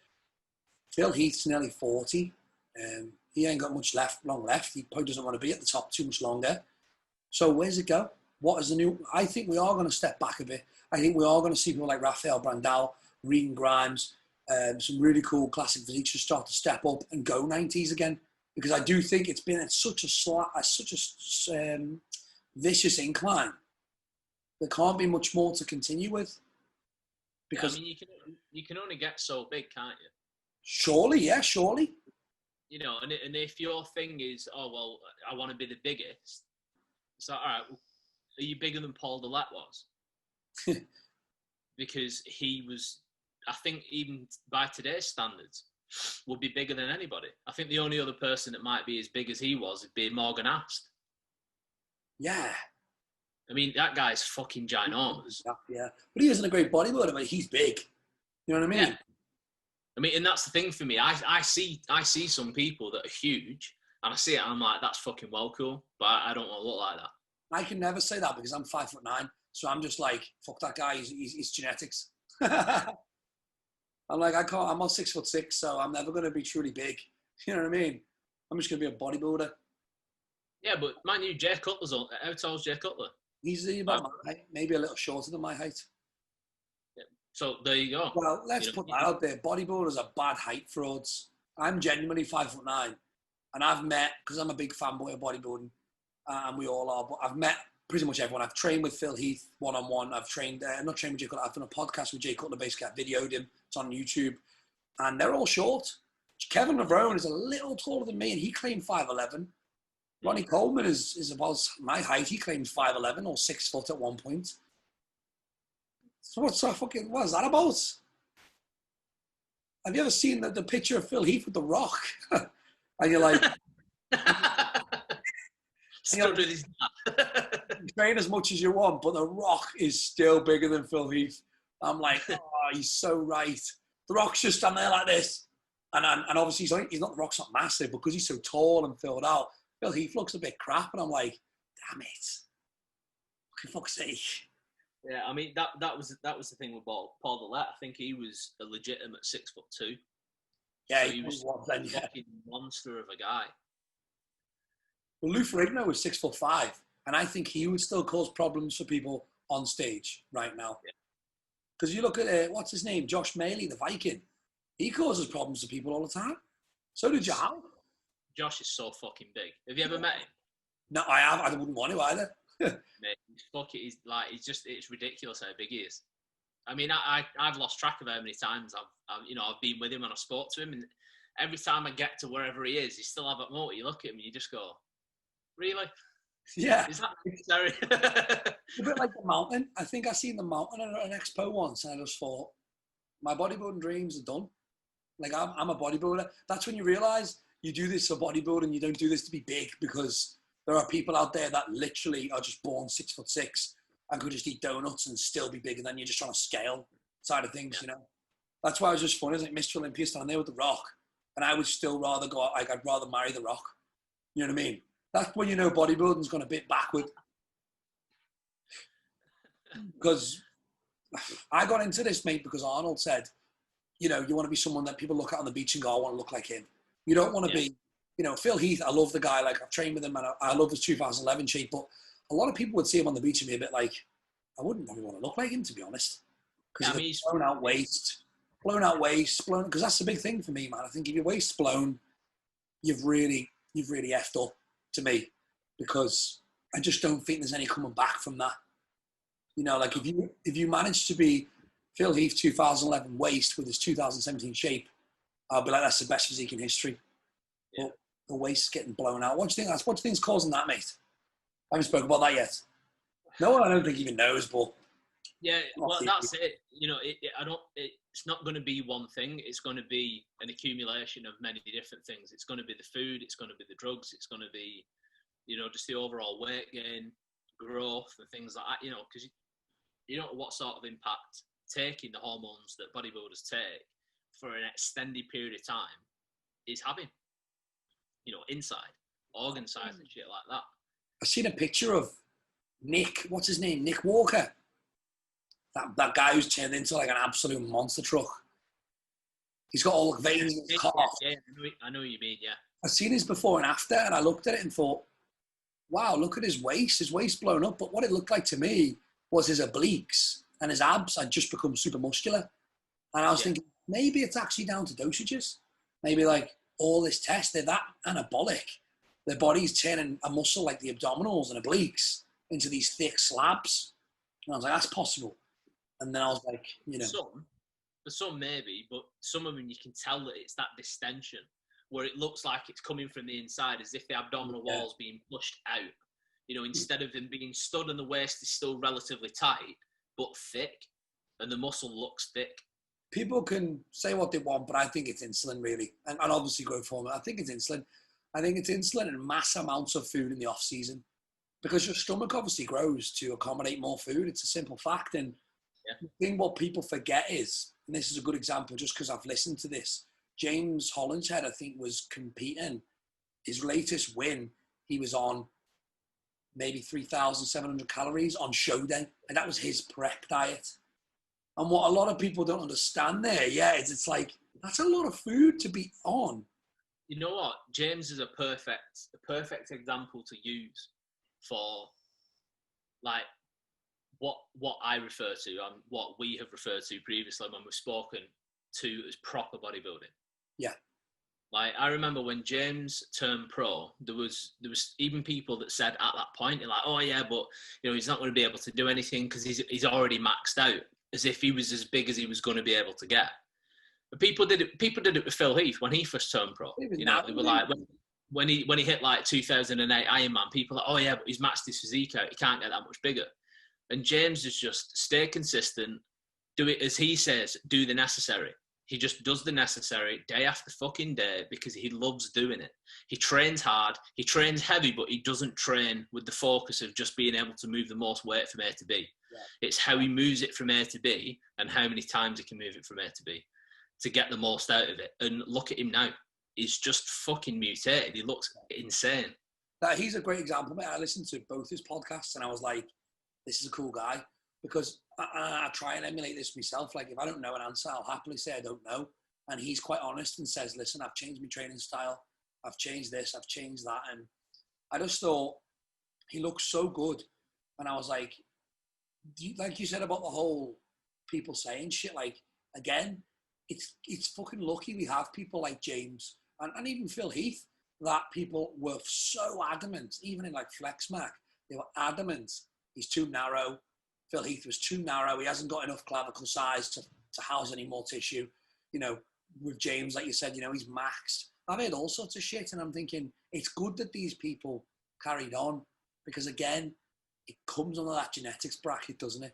Phil Heath's nearly 40. He ain't got much long left. He probably doesn't want to be at the top too much longer. So where's it go? What is the new? I think we are going to step back a bit. I think we are going to see people like Raphael Brandao, Regan Grimes, some really cool classic physiques start to step up and go 90s again. Because I do think it's been at such a vicious incline. There can't be much more to continue with. Because I mean, you can only get so big, can't you? Surely, yeah, surely. You know, and if your thing is, oh well, I want to be the biggest. So, all right, are you bigger than Paul Dillette was? Because he was, I think, even by today's standards, would be bigger than anybody. I think the only other person that might be as big as he was would be Morgan Ast. Yeah. I mean, that guy's fucking ginormous. Yeah. But he isn't a great bodybuilder, but he's big. You know what I mean? Yeah. I mean, and that's the thing for me. I see some people that are huge, and I see it, and I'm like, that's fucking well cool, but I don't want to look like that. I can never say that because I'm 5'9", so I'm just like, fuck that guy. He's genetics. I'm like, I can't. I'm not 6'6", so I'm never going to be truly big. You know what I mean? I'm just going to be a bodybuilder. Yeah, but mind you, Jay Cutler's on. How tall's Jay Cutler? He's about my height, maybe a little shorter than my height. Yeah. So there you go. Well, let's put that out there. Bodybuilders are bad height frauds. I'm genuinely 5'9", and I've met, because I'm a big fanboy of bodybuilding, and we all are, but I've met pretty much everyone. I've trained with Phil Heath one-on-one. I've trained, not trained with Jay Cutler. I've done a podcast with Jay Cutler, basically. I videoed him. It's on YouTube. And they're all short. Kevin Levrone is a little taller than me, and he claimed 5'11". Ronnie Coleman is about my height. He claimed 5'11" or 6 foot at one point. So what is that about? Have you ever seen the picture of Phil Heath with The Rock? And you're like... train as much as you want, but The Rock is still bigger than Phil Heath. I'm like, oh, he's so right. The Rock's just standing there like this. And obviously he's not, The Rock's not massive because he's so tall and filled out. Phil Heath looks a bit crap, and I'm like, damn it. For fuck's sake. Yeah, I mean, that was the thing with Paul Dillette. I think he was a legitimate 6'2". Yeah, so he was a fucking monster of a guy. Well, Lou Ferrigno was 6'5", and I think he would still cause problems for people on stage right now. Because you look at, what's his name, Josh Maley, the Viking. He causes problems to people all the time. So did Jahal. Josh is so fucking big. Have you ever met him? No, I have. I wouldn't want to either. Mate, it's ridiculous how big he is. I mean, I've lost track of how many times I've been with him and I spoke to him, and every time I get to wherever he is, he still have that motor. You look at him and you just go, really? Yeah. Is that necessary? A bit like the mountain. I think I seen the mountain at an expo once, and I just thought, my bodybuilding dreams are done. Like, I'm a bodybuilder. That's when you realise you do this for bodybuilding. You don't do this to be big, because There are people out there that literally are just born 6'6" and could just eat donuts and still be bigger than you, just trying to scale side of things, you know. That's why it was just funny, like Mr. Olympia standing there with The Rock, and I would still rather go, like, I'd rather marry The Rock. You know what I mean? That's when you know bodybuilding's gone a bit backward. Because I got into this, mate, because Arnold said, you know, you want to be someone that people look at on the beach and go, I want to look like him. You don't want to be, you know, Phil Heath, I love the guy, like I've trained with him and I love his 2011 shape, but a lot of people would see him on the beach and be a bit like, I wouldn't really want to look like him, to be honest. Because he's blown out waist, because that's the big thing for me, man. I think if your waist's blown, you've really effed up, to me, because I just don't think there's any coming back from that. You know, like if you manage to be Phil Heath 2011 waist with his 2017 shape, I'll be like, that's the best physique in history. Yeah. But the waist's getting blown out. What do you think's causing that, mate? I haven't spoken about that yet. No one, I don't think, even knows, but yeah, well, that's it. You know, it's not going to be one thing. It's going to be an accumulation of many different things. It's going to be the food. It's going to be the drugs. It's going to be, you know, just the overall weight gain, growth, and things like that. You know, because you don't know what sort of impact taking the hormones that bodybuilders take for an extended period of time is having. You know, inside, organ size and shit like that. I've seen a picture of Nick, what's his name? Nick Walker. That guy who's turned into like an absolute monster truck. He's got all the veins in his calf. Yeah, I know what you mean, yeah. I've seen his before and after, and I looked at it and thought, wow, look at his waist. His waist blown up. But what it looked like to me was his obliques and his abs had just become super muscular. And I was thinking, maybe it's actually down to dosages. Maybe like all this test, they're that anabolic. Their body's turning a muscle like the abdominals and obliques into these thick slabs. And I was like, that's possible. And then I was like, you know. For some maybe, but some of them you can tell that it's that distension where it looks like it's coming from the inside as if the abdominal wall's being pushed out. You know, instead of them being stood and the waist is still relatively tight, but thick, and the muscle looks thick. People can say what they want, but I think it's insulin, really. And obviously growth hormone. I think it's insulin. I think it's insulin and mass amounts of food in the off season, because your stomach obviously grows to accommodate more food. It's a simple fact. And the thing what people forget is, and this is a good example just because I've listened to this, James Hollinshead, I think, was competing. His latest win, he was on maybe 3,700 calories on show day. And that was his prep diet. And what a lot of people don't understand there, is it's like, that's a lot of food to be on. You know what? James is a perfect example to use for, like, what I refer to and what we have referred to previously when we've spoken to as proper bodybuilding. Yeah. Like, I remember when James turned pro, there was even people that said at that point, like, oh yeah, but you know, he's not going to be able to do anything because he's already maxed out, as if he was as big as he was going to be able to get. But people did it with Phil Heath when he first turned pro. You know, they were like, when he hit like 2008 Ironman, people were like, oh yeah, but he's maxed his physique out, he can't get that much bigger. And James is just stay consistent, do it as he says, do the necessary. He just does the necessary day after fucking day because he loves doing it. He trains hard, he trains heavy, but he doesn't train with the focus of just being able to move the most weight from A to B. Yeah. It's how he moves it from A to B and how many times he can move it from A to B to get the most out of it. And look at him now. He's just fucking mutated. He looks insane. He's a great example, mate. I listened to both his podcasts and I was like, this is a cool guy, because I try and emulate this myself. Like, if I don't know an answer, I'll happily say I don't know. And he's quite honest and says, listen, I've changed my training style. I've changed this, I've changed that. And I just thought he looks so good. And I was like, like you said about the whole people saying shit, like, again, it's fucking lucky we have people like James and even Phil Heath, that people were so adamant, even in like FlexMac, they were adamant. He's too narrow. Phil Heath was too narrow. He hasn't got enough clavicle size to house any more tissue. You know, with James, like you said, you know, he's maxed. I've heard all sorts of shit, and I'm thinking it's good that these people carried on, because again, it comes under that genetics bracket, doesn't it?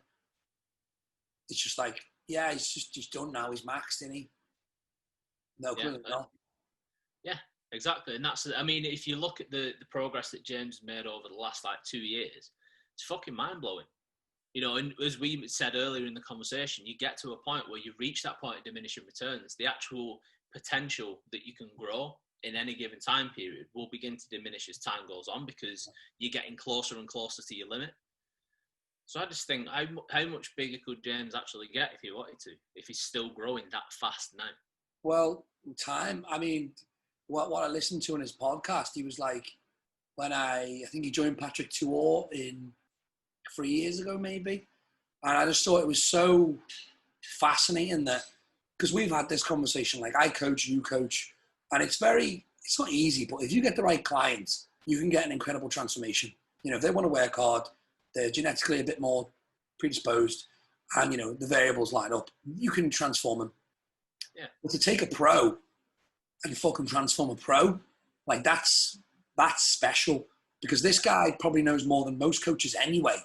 It's just like, yeah, he's done now. He's maxed, isn't he? No, clearly not. Yeah, Exactly. And that's, I mean, if you look at the progress that James made over the last like 2 years, it's fucking mind blowing. You know, and as we said earlier in the conversation, you get to a point where you reach that point of diminishing returns. The actual potential that you can grow in any given time period will begin to diminish as time goes on, because you're getting closer and closer to your limit. So I just think, how much bigger could James actually get if he wanted to, if he's still growing that fast now? Well, time. I mean, what I listened to in his podcast, he was like, when I think he joined Patrick 2HOURS in 3 years ago, maybe. And I just thought it was so fascinating that, because we've had this conversation, like I coach, you coach, and it's not easy, but if you get the right clients, you can get an incredible transformation. You know, if they want to work hard, they're genetically a bit more predisposed, and, you know, the variables line up, you can transform them. Yeah. But to take a pro and fucking transform a pro, like that's special, because this guy probably knows more than most coaches anyway,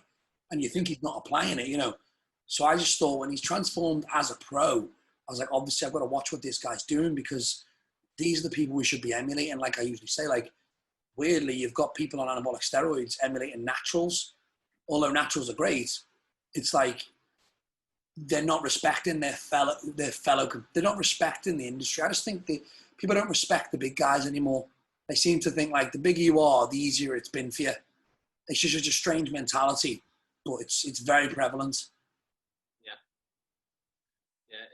and you think he's not applying it, you know. So I just thought, when he's transformed as a pro, I was like, obviously I've got to watch what this guy's doing, because these are the people we should be emulating. Like I usually say, like, weirdly, you've got people on anabolic steroids emulating naturals. Although naturals are great, it's like they're not respecting their fellow, they're not respecting the industry. I just think people don't respect the big guys anymore. They seem to think like the bigger you are, the easier it's been for you. It's just a strange mentality, but it's very prevalent. Yeah,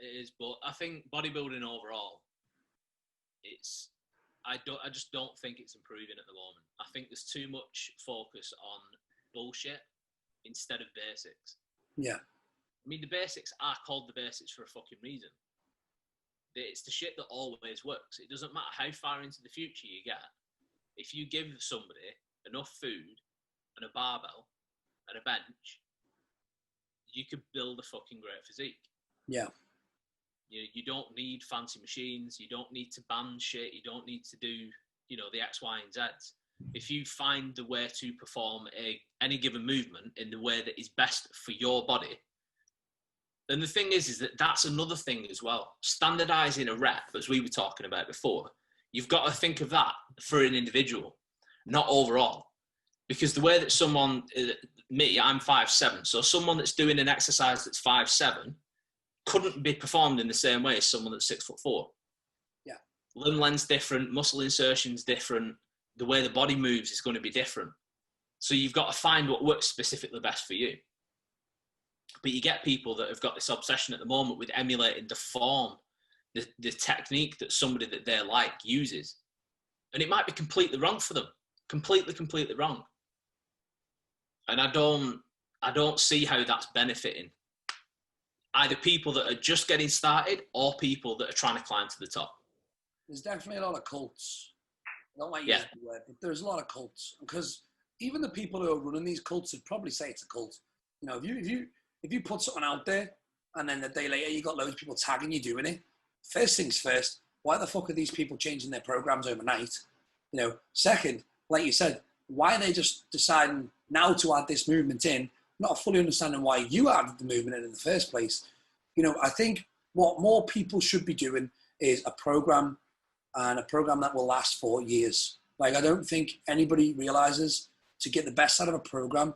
it is. But I think bodybuilding overall, I just don't think it's improving at the moment. I think there's too much focus on bullshit instead of basics. Yeah. I mean, the basics are called the basics for a fucking reason. It's the shit that always works. It doesn't matter how far into the future you get. If you give somebody enough food and a barbell and a bench, you could build a fucking great physique. Yeah. You don't need fancy machines. You don't need to ban shit. You don't need to do, you know, the X, Y, and Zs. If you find the way to perform any given movement in the way that is best for your body, then the thing is that that's another thing as well. Standardizing a rep, as we were talking about before, you've got to think of that for an individual, not overall. Because the way that someone, me, I'm 5'7", so someone that's doing an exercise that's 5'7", couldn't be performed in the same way as someone that's 6'4". Yeah. Limb length's different, muscle insertion's different, the way the body moves is going to be different. So you've got to find what works specifically best for you. But you get people that have got this obsession at the moment with emulating the form, the technique that somebody that they like uses. And it might be completely wrong for them. Completely wrong. And I don't see how that's benefiting either people that are just getting started or people that are trying to climb to the top. There's definitely a lot of cults. I don't like using the word, but there's a lot of cults, because even the people who are running these cults would probably say it's a cult. You know, if you put something out there and then the day later you got loads of people tagging you doing it, first things first, why the fuck are these people changing their programs overnight? You know, second, like you said, why are they just deciding now to add this movement in, not fully understanding why you added the movement in the first place? You know, I think what more people should be doing is a program, and a program that will last for years. Like, I don't think anybody realizes, to get the best out of a program,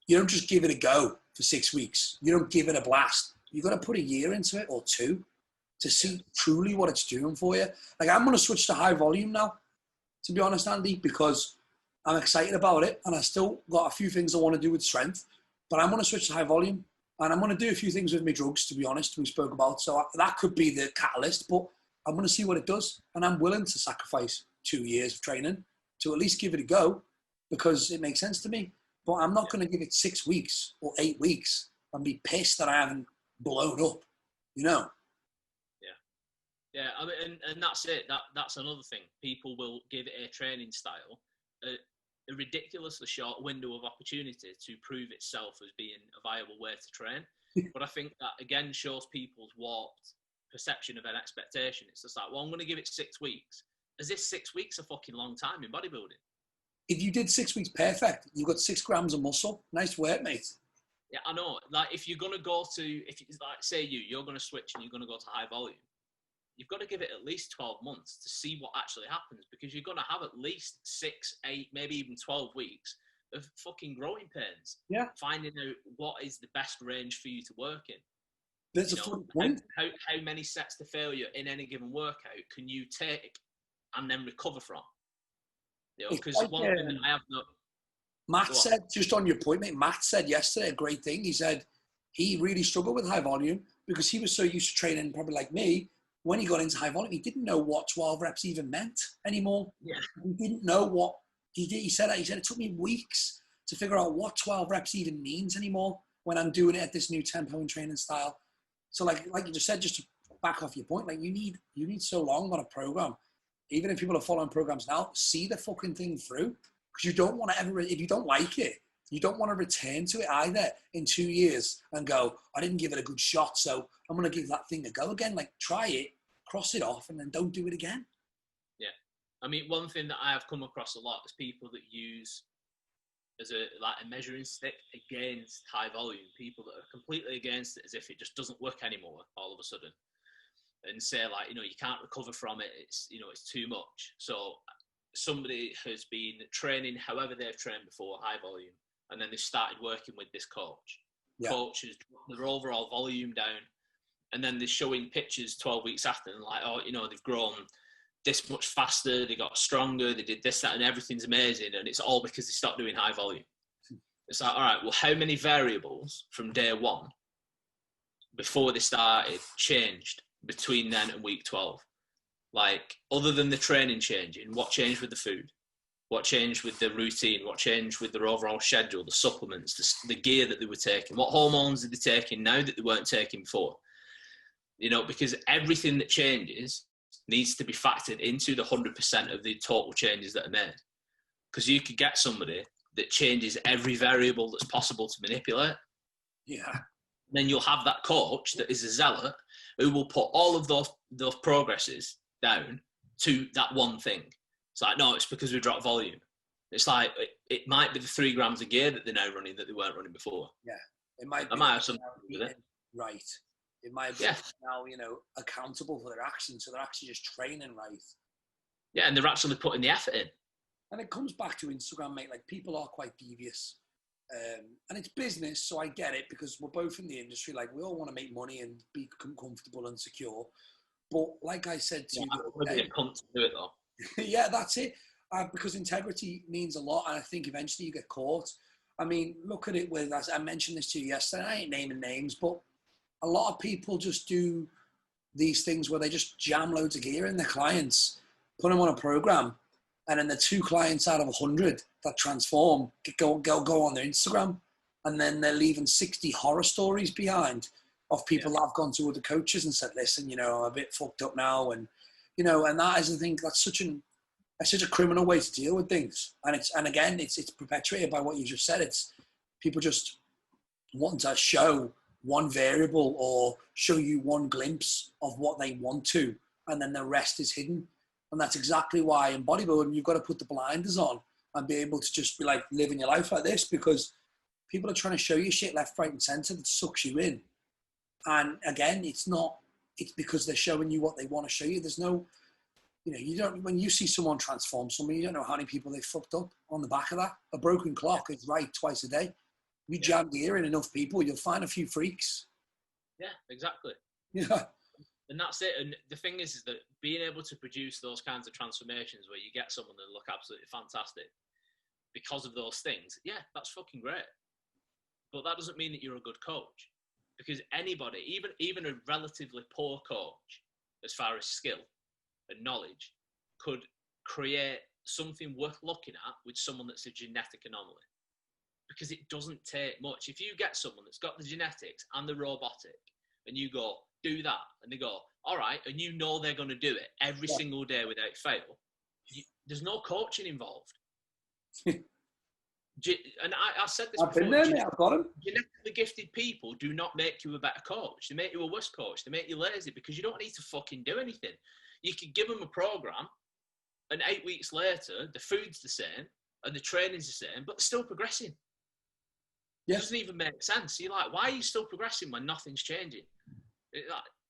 you don't just give it a go for 6 weeks. You don't give it a blast. You've got to put a year into it or two to see truly what it's doing for you. Like, I'm going to switch to high volume now, to be honest, Andy, because I'm excited about it, and I still got a few things I want to do with strength, but I'm going to switch to high volume, and I'm going to do a few things with my drugs, to be honest, we spoke about. So that could be the catalyst, but I'm going to see what it does, and I'm willing to sacrifice 2 years of training to at least give it a go, because it makes sense to me. But I'm not going to give it 6 weeks or 8 weeks and be pissed that I haven't blown up, you know? Yeah, I mean, and that's it. That's another thing. People will give a training style a ridiculously short window of opportunity to prove itself as being a viable way to train. But I think that, again, shows people's warped perception of an expectation. It's just like, well, I'm going to give it 6 weeks. As if 6 weeks a fucking long time in bodybuilding. If you did 6 weeks, perfect. You've got 6 grams of muscle. Nice work, mate. Yeah, I know. Like, if you're going to go to, if it's like, say you're going to switch and you're going to go to high volume, you've got to give it at least 12 months to see what actually happens, because you're going to have at least 6, 8, maybe even 12 weeks of fucking growing pains. Yeah. Finding out what is the best range for you to work in. There's a full point. How many sets to failure in any given workout can you take and then recover from? Because one thing that I have not... Matt said, just on your point, mate, Matt said yesterday a great thing. He said he really struggled with high volume because he was so used to training, probably like me. When he got into high volume, he didn't know what 12 reps even meant anymore. Yeah. He didn't know what he did. He said it took me weeks to figure out what 12 reps even means anymore when I'm doing it at this new tempo and training style. So like you just said, just to back off your point, like you need so long on a program. Even if people are following programs now, see the fucking thing through, because you don't want to ever, if you don't like it, you don't want to return to it either in 2 years and go, I didn't give it a good shot, so I'm going to give that thing a go again. Like, try it, cross it off, and then don't do it again. Yeah. I mean, one thing that I have come across a lot is people that use as a measuring stick against high volume, people that are completely against it as if it just doesn't work anymore all of a sudden, and say like, you can't recover from it. It's, it's too much. So somebody has been training however they've trained before, high volume, and then they've started working with this coach. Yeah. Coach has dropped their overall volume down, and then they're showing pictures 12 weeks after and like, oh, they've grown this much faster, they got stronger, they did this, that, and everything's amazing, and it's all because they stopped doing high volume. It's like, all right, well, how many variables from day one before they started changed between then and week 12? Like, other than the training changing, what changed with the food? What changed with the routine? What changed with their overall schedule, the supplements, the gear that they were taking? What hormones are they taking now that they weren't taking before? Because everything that changes needs to be factored into the 100% of the total changes that are made. Because you could get somebody that changes every variable that's possible to manipulate. Yeah. Then you'll have that coach that is a zealot who will put all of those progresses down to that one thing. It's like, no, it's because we dropped volume. It's like, it might be the 3 grams of gear that they're now running that they weren't running before. Yeah. It might be. I might have something to do with it. Right. It might be now, accountable for their actions. So they're actually just training right. Yeah, and they're actually putting the effort in. And it comes back to Instagram, mate. Like, people are quite devious. And it's business, so I get it, because we're both in the industry. Like, we all want to make money and be comfortable and secure. But like I said to you, come to do it though. Yeah, that's it. Because integrity means a lot, and I think eventually you get caught. I mean, look at it with, as I mentioned this to you yesterday, I ain't naming names, but a lot of people just do these things where they just jam loads of gear in their clients, put them on a program, and then the 2 clients out of 100 that transform go on their Instagram, and then they're leaving 60 horror stories behind of people that have gone to other coaches and said, listen, I'm a bit fucked up now, and and that is, I think, that's such a criminal way to deal with things, and again it's perpetuated by what you just said. It's people just want to show one variable or show you one glimpse of what they want to, and then the rest is hidden. And that's exactly why in bodybuilding, you've got to put the blinders on and be able to just be like living your life like this, because people are trying to show you shit left, right, and center that sucks you in. And again, it's because they're showing you what they want to show you. There's no, you don't, when you see someone transform someone, you don't know how many people they fucked up on the back of that. A broken clock is right twice a day. You jam gear in enough people, you'll find a few freaks. Yeah, exactly. Yeah. And that's it. And the thing is that being able to produce those kinds of transformations where you get someone that look absolutely fantastic because of those things, yeah, that's fucking great. But that doesn't mean that you're a good coach, because anybody, even a relatively poor coach, as far as skill and knowledge, could create something worth looking at with someone that's a genetic anomaly. Because it doesn't take much. If you get someone that's got the genetics and the robotic, and you go, do that, and they go, all right, and they're going to do it every single day without fail, there's no coaching involved. And I said this I've been there, mate. I've got them. Genetically gifted people do not make you a better coach. They make you a worse coach. They make you lazy, because you don't need to fucking do anything. You could give them a program, and 8 weeks later, the food's the same, and the training's the same, but they're still progressing. It doesn't even make sense. You're like, why are you still progressing when nothing's changing?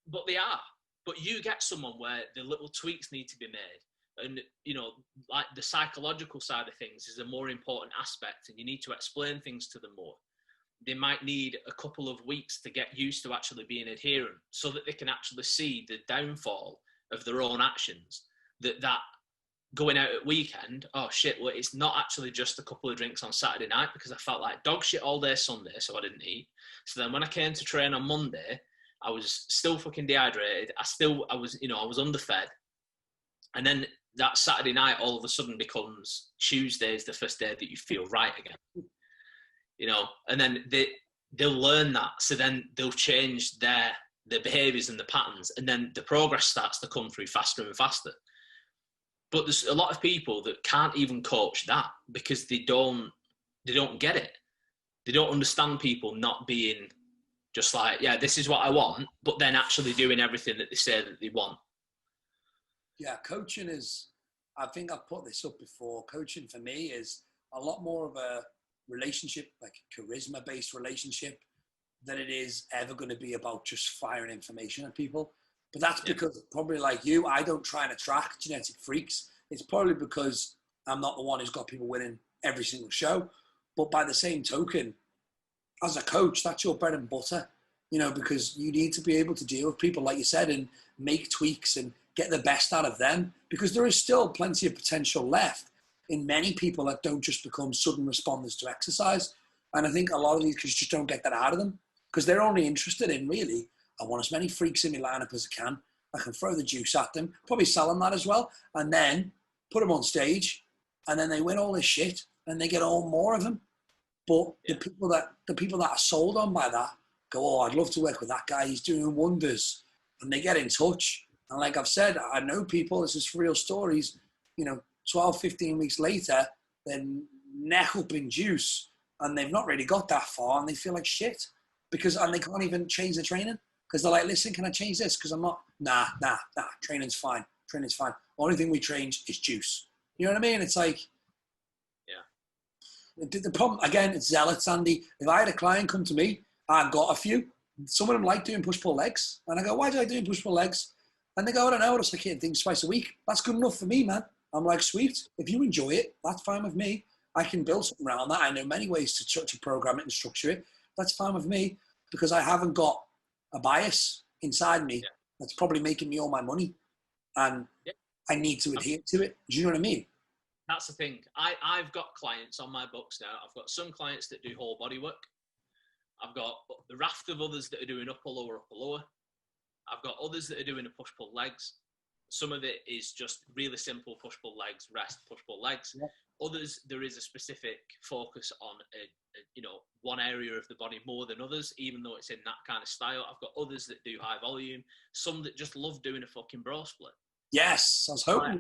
But they are. But you get someone where the little tweaks need to be made. And, you know, like the psychological side of things is a more important aspect, and you need to explain things to them more. They might need a couple of weeks to get used to actually being adherent so that they can actually see the downfall of their own actions. That going out at weekend, oh shit, well, it's not actually just a couple of drinks on Saturday night because I felt like dog shit all day Sunday, so I didn't eat. So then when I came to train on Monday, I was still fucking dehydrated. I was underfed. And then that Saturday night all of a sudden becomes Tuesday is the first day that you feel right again. You know, and then they'll learn that. So then they'll change their behaviors and the patterns, and then the progress starts to come through faster and faster. But there's a lot of people that can't even coach that because they don't get it. They don't understand people not being just like, yeah, this is what I want, but then actually doing everything that they say that they want. Yeah, coaching is, I think I've put this up before, coaching for me is a lot more of a relationship, like charisma-based relationship, than it is ever going to be about just firing information at people. But that's because probably like you, I don't try and attract genetic freaks. It's probably because I'm not the one who's got people winning every single show. But by the same token, as a coach, that's your bread and butter, you know, because you need to be able to deal with people, like you said, and make tweaks and get the best out of them, because there is still plenty of potential left in many people that don't just become sudden responders to exercise. And I think a lot of these kids just don't get that out of them because they're only interested in really, I want as many freaks in my lineup as I can. I can throw the juice at them, probably sell them that as well, and then put them on stage, and then they win all this shit, and they get all more of them. But the people that are sold on by that go, oh, I'd love to work with that guy. He's doing wonders, and they get in touch. And like I've said, I know people. This is real stories. You know, 12, 15 weeks later, they're neck up in juice, and they've not really got that far, and they feel like shit and they can't even change the training. Because they're like, listen, can I change this? Because I'm not, nah, training's fine. Training's fine. Only thing we change is juice. You know what I mean? It's like, the problem, again, it's zealots, Andy. If I had a client come to me, I've got a few. Some of them like doing push-pull legs. And I go, why do I do push-pull legs? And they go, I don't know, I just like hitting things twice a week. That's good enough for me, man. I'm like, sweet. If you enjoy it, that's fine with me. I can build something around that. I know many ways to program it and structure it. That's fine with me because I haven't got a bias inside me that's probably making me all my money, and I need to adhere to it. Do you know what I mean? That's the thing. I've got clients on my books now. I've got some clients that do whole body work. I've got the raft of others that are doing upper, lower. I've got others that are doing the push-pull legs. Some of it is just really simple push-pull legs, rest, push-pull legs. Yeah. Others, there is a specific focus on one area of the body more than others, even though it's in that kind of style. I've got others that do high volume, some that just love doing a fucking bro split. Yes, I was hoping.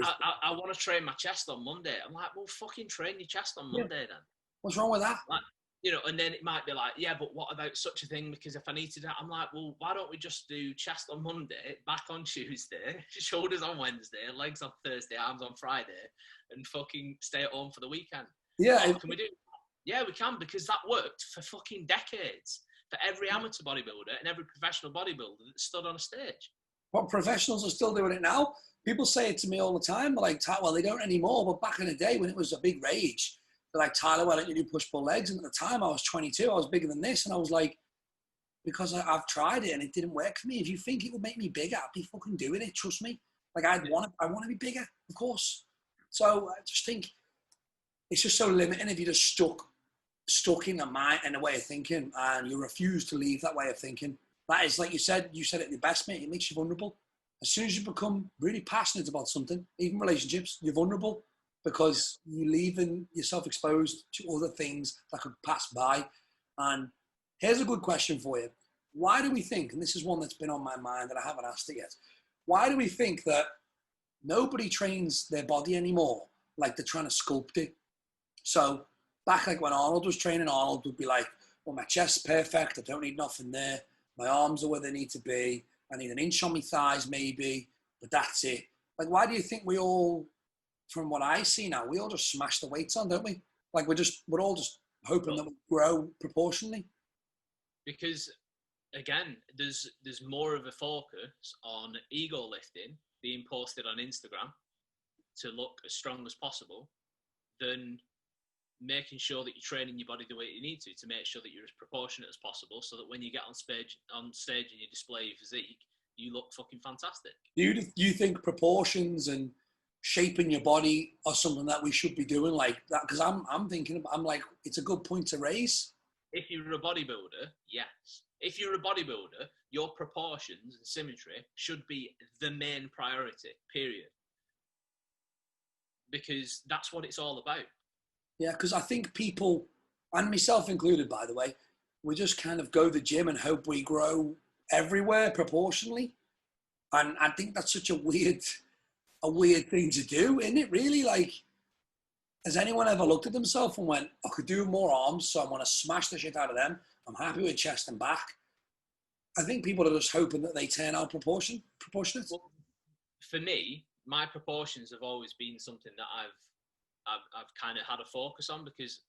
Like, I want to train my chest on Monday. I'm like, well, fucking train your chest on Monday then. What's wrong with that? Like, you know, and then it might be like, yeah, but what about such a thing? Because if I need to do, I'm like, well, why don't we just do chest on Monday, back on Tuesday, shoulders on Wednesday, legs on Thursday, arms on Friday, and fucking stay at home for the weekend? Yeah. Can we do? Yeah, we can, because that worked for fucking decades for every amateur bodybuilder and every professional bodybuilder that stood on a stage. But professionals are still doing it now. People say it to me all the time. They're like, well, they don't anymore. But back in the day when it was a big rage, they're like, Tyler, why don't you do push-pull legs? And at the time I was 22, I was bigger than this. And I was like, because I've tried it and it didn't work for me. If you think it would make me bigger, I'd be fucking doing it. Trust me. Like I want to be bigger, of course. So I just think it's just so limiting if you're just stuck in the mind and the way of thinking, and you refuse to leave that way of thinking. That is, like you said it the best, mate. It makes you vulnerable. As soon as you become really passionate about something, even relationships, you're vulnerable because you're leaving yourself exposed to other things that could pass by. And here's a good question for you. Why do we think, and this is one that's been on my mind that I haven't asked it yet, why do we think that nobody trains their body anymore like they're trying to sculpt it? So back like when Arnold was training, Arnold would be like, well, my chest's perfect. I don't need nothing there. My arms are where they need to be. I need an inch on my thighs maybe, but that's it. Like, why do you think we all, from what I see now, we all just smash the weights on, don't we? Like we're all just hoping that we grow proportionally. Because again, there's more of a focus on ego lifting being posted on Instagram to look as strong as possible than making sure that you're training your body the way you need to make sure that you're as proportionate as possible, so that when you get on stage and you display your physique, you look fucking fantastic. Do you think proportions and shaping your body are something that we should be doing like that? Because I'm thinking, I'm like, it's a good point to raise. If you're a bodybuilder, yes. If you're a bodybuilder, your proportions and symmetry should be the main priority, period. Because that's what it's all about. Yeah, because I think people, and myself included, by the way, we just kind of go to the gym and hope we grow everywhere proportionally. And I think that's such a weird thing to do, isn't it? Really, like, has anyone ever looked at themselves and went, I could do more arms, so I'm going to smash the shit out of them. I'm happy with chest and back. I think people are just hoping that they turn out proportionate. Well, for me, my proportions have always been something that I've kind of had a focus on, because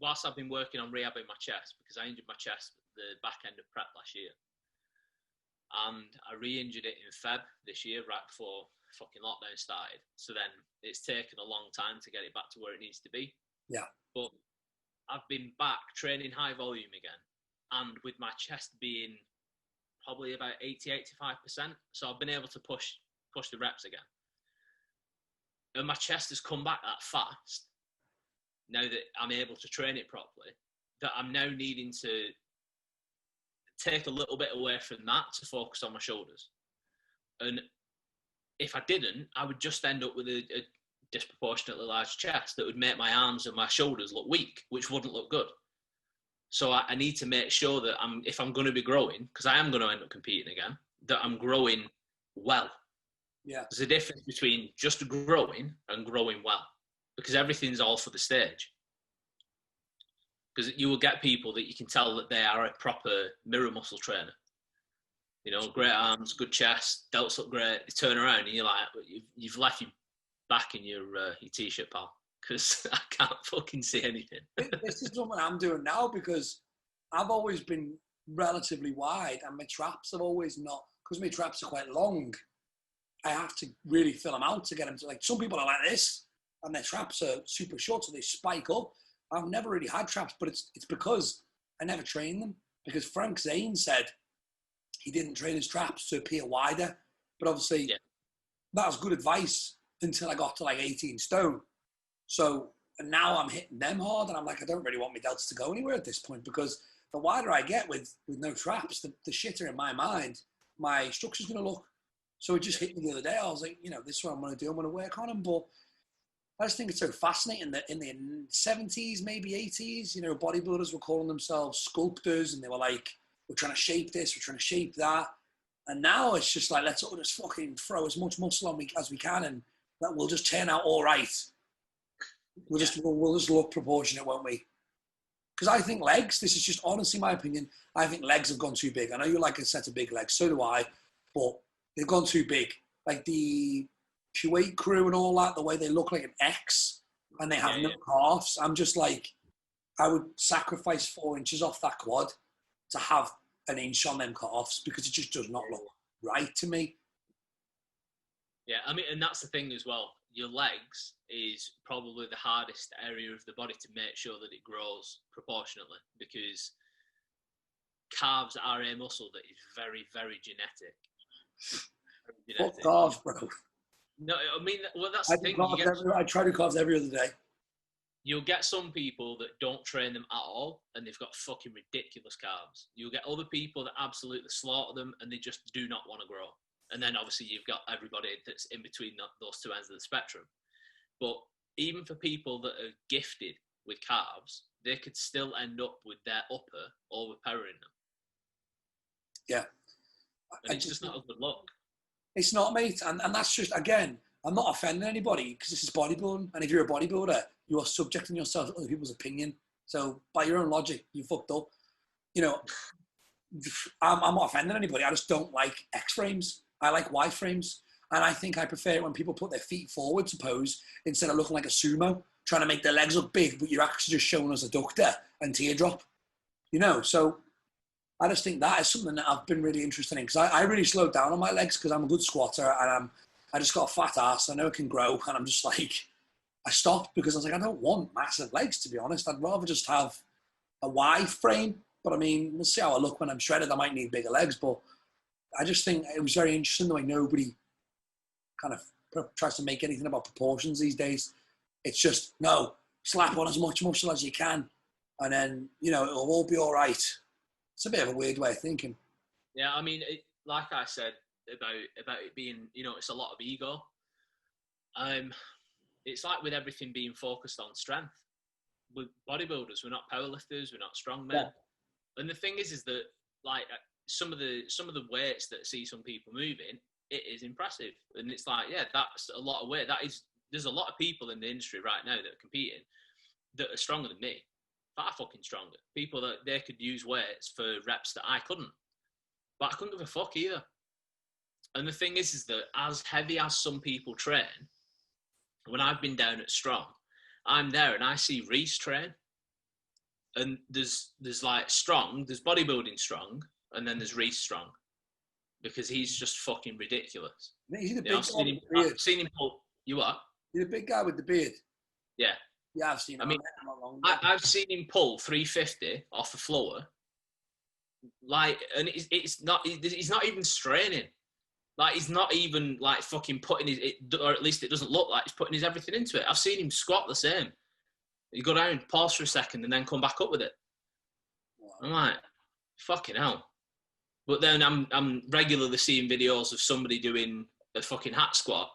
whilst I've been working on rehabbing my chest, because I injured my chest at the back end of prep last year, and I re-injured it in Feb this year, right before fucking lockdown started. So then it's taken a long time to get it back to where it needs to be. Yeah. But I've been back training high volume again, and with my chest being probably about 80-85%, so I've been able to push the reps again. And my chest has come back that fast, now that I'm able to train it properly, that I'm now needing to take a little bit away from that to focus on my shoulders. And if I didn't, I would just end up with a disproportionately large chest that would make my arms and my shoulders look weak, which wouldn't look good. So I need to make sure that if I'm going to be growing, because I am going to end up competing again, that I'm growing well. Yeah. There's a difference between just growing and growing well, because everything's all for the stage. Because you will get people that you can tell that they are a proper mirror muscle trainer. You know, great arms, good chest, delts look great. You turn around and you're like, you've left your back in your t-shirt, pal, because I can't fucking see anything. This is something I'm doing now, because I've always been relatively wide, and my traps have always not, because my traps are quite long. I have to really fill them out to get them to, like, some people are like this, and their traps are super short, so they spike up. I've never really had traps, but it's because I never trained them. Because Frank Zane said he didn't train his traps to appear wider, but obviously that was good advice until I got to like 18 stone. So, and now I'm hitting them hard, and I'm like, I don't really want my delts to go anywhere at this point, because the wider I get with no traps, the shitter in my mind, my structure's going to look. So it just hit me the other day. I was like, you know, this is what I'm going to do. I'm going to work on them. But I just think it's so fascinating that in the 70s, maybe 80s, you know, bodybuilders were calling themselves sculptors, and they were like, we're trying to shape this, we're trying to shape that. And now it's just like, let's all just fucking throw as much muscle on as we can, and that will just turn out all right. We'll just look proportionate, won't we? Because I think legs, this is just honestly my opinion, I think legs have gone too big. I know you like a set of big legs, so do I, but they've gone too big. Like the Kuwait crew and all that, the way they look like an X and they have no calves. I'm just like, I would sacrifice 4 inches off that quad to have an inch on them calves, because it just does not look right to me. Yeah, I mean, and that's the thing as well. Your legs is probably the hardest area of the body to make sure that it grows proportionately, because calves are a muscle that is very, very genetic. Fuck calves, bro. No, I mean, well, that's the thing. I try to do calves every other day. You'll get some people that don't train them at all, and they've got fucking ridiculous calves. You'll get other people that absolutely slaughter them, and they just do not want to grow. And then obviously you've got everybody that's in between those two ends of the spectrum. But even for people that are gifted with calves, they could still end up with their upper overpowering them. Yeah. And it's just not a good look. It's not, mate. And that's just, again, I'm not offending anybody, because this is bodybuilding. And if you're a bodybuilder, you are subjecting yourself to other people's opinion. So by your own logic, you fucked up. You know, I'm not offending anybody. I just don't like X frames. I like Y frames. And I think I prefer it when people put their feet forward to pose, instead of looking like a sumo, trying to make their legs look big, but you're actually just showing us adductor and teardrop. You know, so I just think that is something that I've been really interested in, because I really slowed down on my legs because I'm a good squatter, and I just got a fat ass. I know it can grow, and I'm just like, I stopped because I was like, I don't want massive legs, to be honest. I'd rather just have a Y frame. But I mean, we'll see how I look when I'm shredded. I might need bigger legs, but I just think it was very interesting the way nobody kind of tries to make anything about proportions these days. It's just, no, slap on as much muscle as you can, and then, you know, it'll all be all right. It's a bit of a weird way of thinking. Yeah, I mean, like I said about it being, you know, it's a lot of ego. It's like with everything being focused on strength. With bodybuilders, we're not powerlifters, we're not strongmen. Yeah. And the thing is that, like, some of the weights that see some people moving, it is impressive. And it's like, yeah, that's a lot of weight. There's a lot of people in the industry right now that are competing that are stronger than me. Far fucking stronger. People that they could use weights for reps that I couldn't. But I couldn't give a fuck either. And the thing is that as heavy as some people train, when I've been down at strong, I'm there and I see Reese train. And there's like strong, there's bodybuilding strong, and then there's Reese strong. Because he's just fucking ridiculous. He's the big guy with the beard. I've seen him pull. You what? He's the big guy with the beard. Yeah. Yeah, I've seen him. I mean, I've seen him pull 350 off the floor. Like, and he's not even straining. Like, he's not even like fucking putting or at least it doesn't look like he's putting his everything into it. I've seen him squat the same. You go down, pause for a second, and then come back up with it. Wow. I'm like, fucking hell. But then I'm regularly seeing videos of somebody doing a fucking hat squat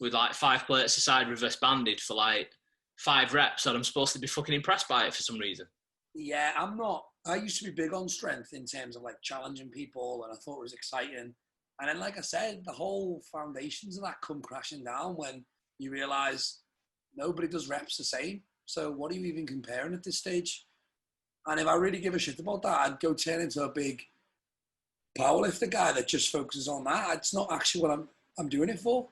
with like 5 plates aside reverse banded for like 5 reps, and I'm supposed to be fucking impressed by it for some reason. Yeah, I'm not. I used to be big on strength in terms of like challenging people, and I thought it was exciting. And then, like I said, the whole foundations of that come crashing down when you realise nobody does reps the same. So what are you even comparing at this stage? And if I really give a shit about that, I'd go turn into a big powerlifter guy that just focuses on that. It's not actually what I'm doing it for.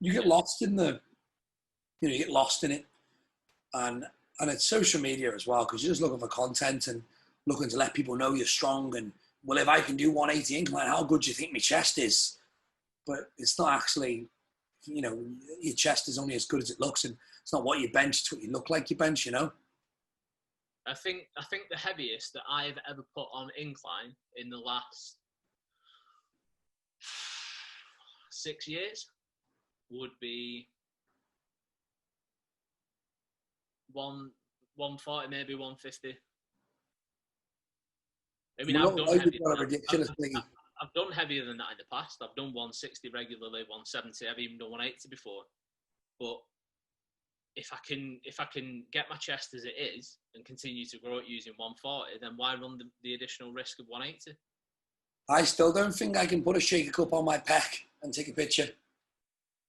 You get lost in you get lost in it. And it's social media as well, because you're just looking for content and looking to let people know you're strong. And, well, if I can do 180 incline, how good do you think my chest is? But it's not actually, you know, your chest is only as good as it looks, and it's not what you bench, it's what you look like you bench, you know? I think the heaviest that I've ever put on incline in the last 6 years would be 140, maybe 150. I mean, I've done heavier than that in the past. I've done 160 regularly, 170. I've even done 180 before. But if I can get my chest as it is and continue to grow it using 140, then why run the additional risk of 180? I still don't think I can put a shaker cup on my pec and take a picture.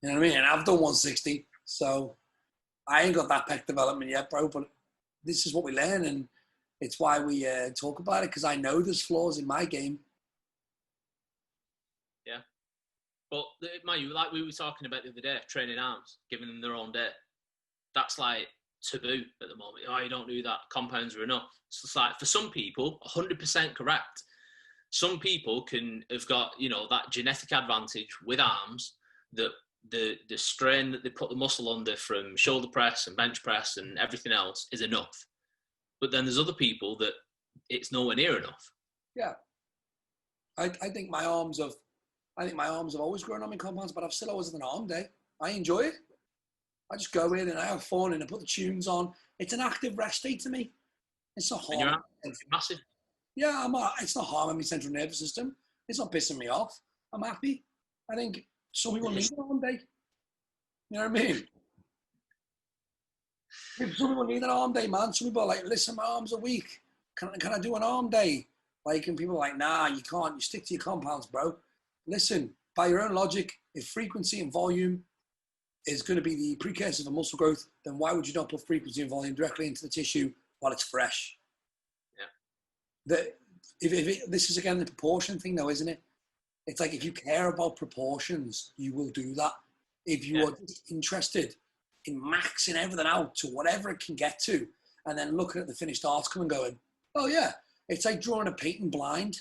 You know what I mean? And I've done 160, so I ain't got that pec development yet, bro. But this is what we learn, and it's why we talk about it, because I know there's flaws in my game. Yeah. But, mind you, like we were talking about the other day, training arms, giving them their own day. That's like taboo at the moment. Oh, you don't do that. Compounds are enough. So it's like, for some people, 100% correct. Some people have got, you know, that genetic advantage with arms, that the strain that they put the muscle under from shoulder press and bench press and everything else is enough. But then there's other people that it's nowhere near enough. Yeah. I think my arms have always grown on me compounds, but I've still always had an arm day. I enjoy it. I just go in and I have fun and I put the tunes on. It's an active rest day to me. It's not hard. It's massive. Yeah, it's not harming my central nervous system. It's not pissing me off. I'm happy. I think some people need an arm day. You know what I mean? Some people need an arm day, man. Some people are like, listen, my arms are weak. Can I do an arm day? Like, and people are like, nah, you can't. You stick to your compounds, bro. Listen, by your own logic, if frequency and volume is going to be the precursor for muscle growth, then why would you not put frequency and volume directly into the tissue while it's fresh? Yeah. This is, again, the proportion thing, though, isn't it? It's like, if you care about proportions, you will do that. If you are interested in maxing everything out to whatever it can get to, and then looking at the finished article and going, oh, yeah, it's like drawing a painting blind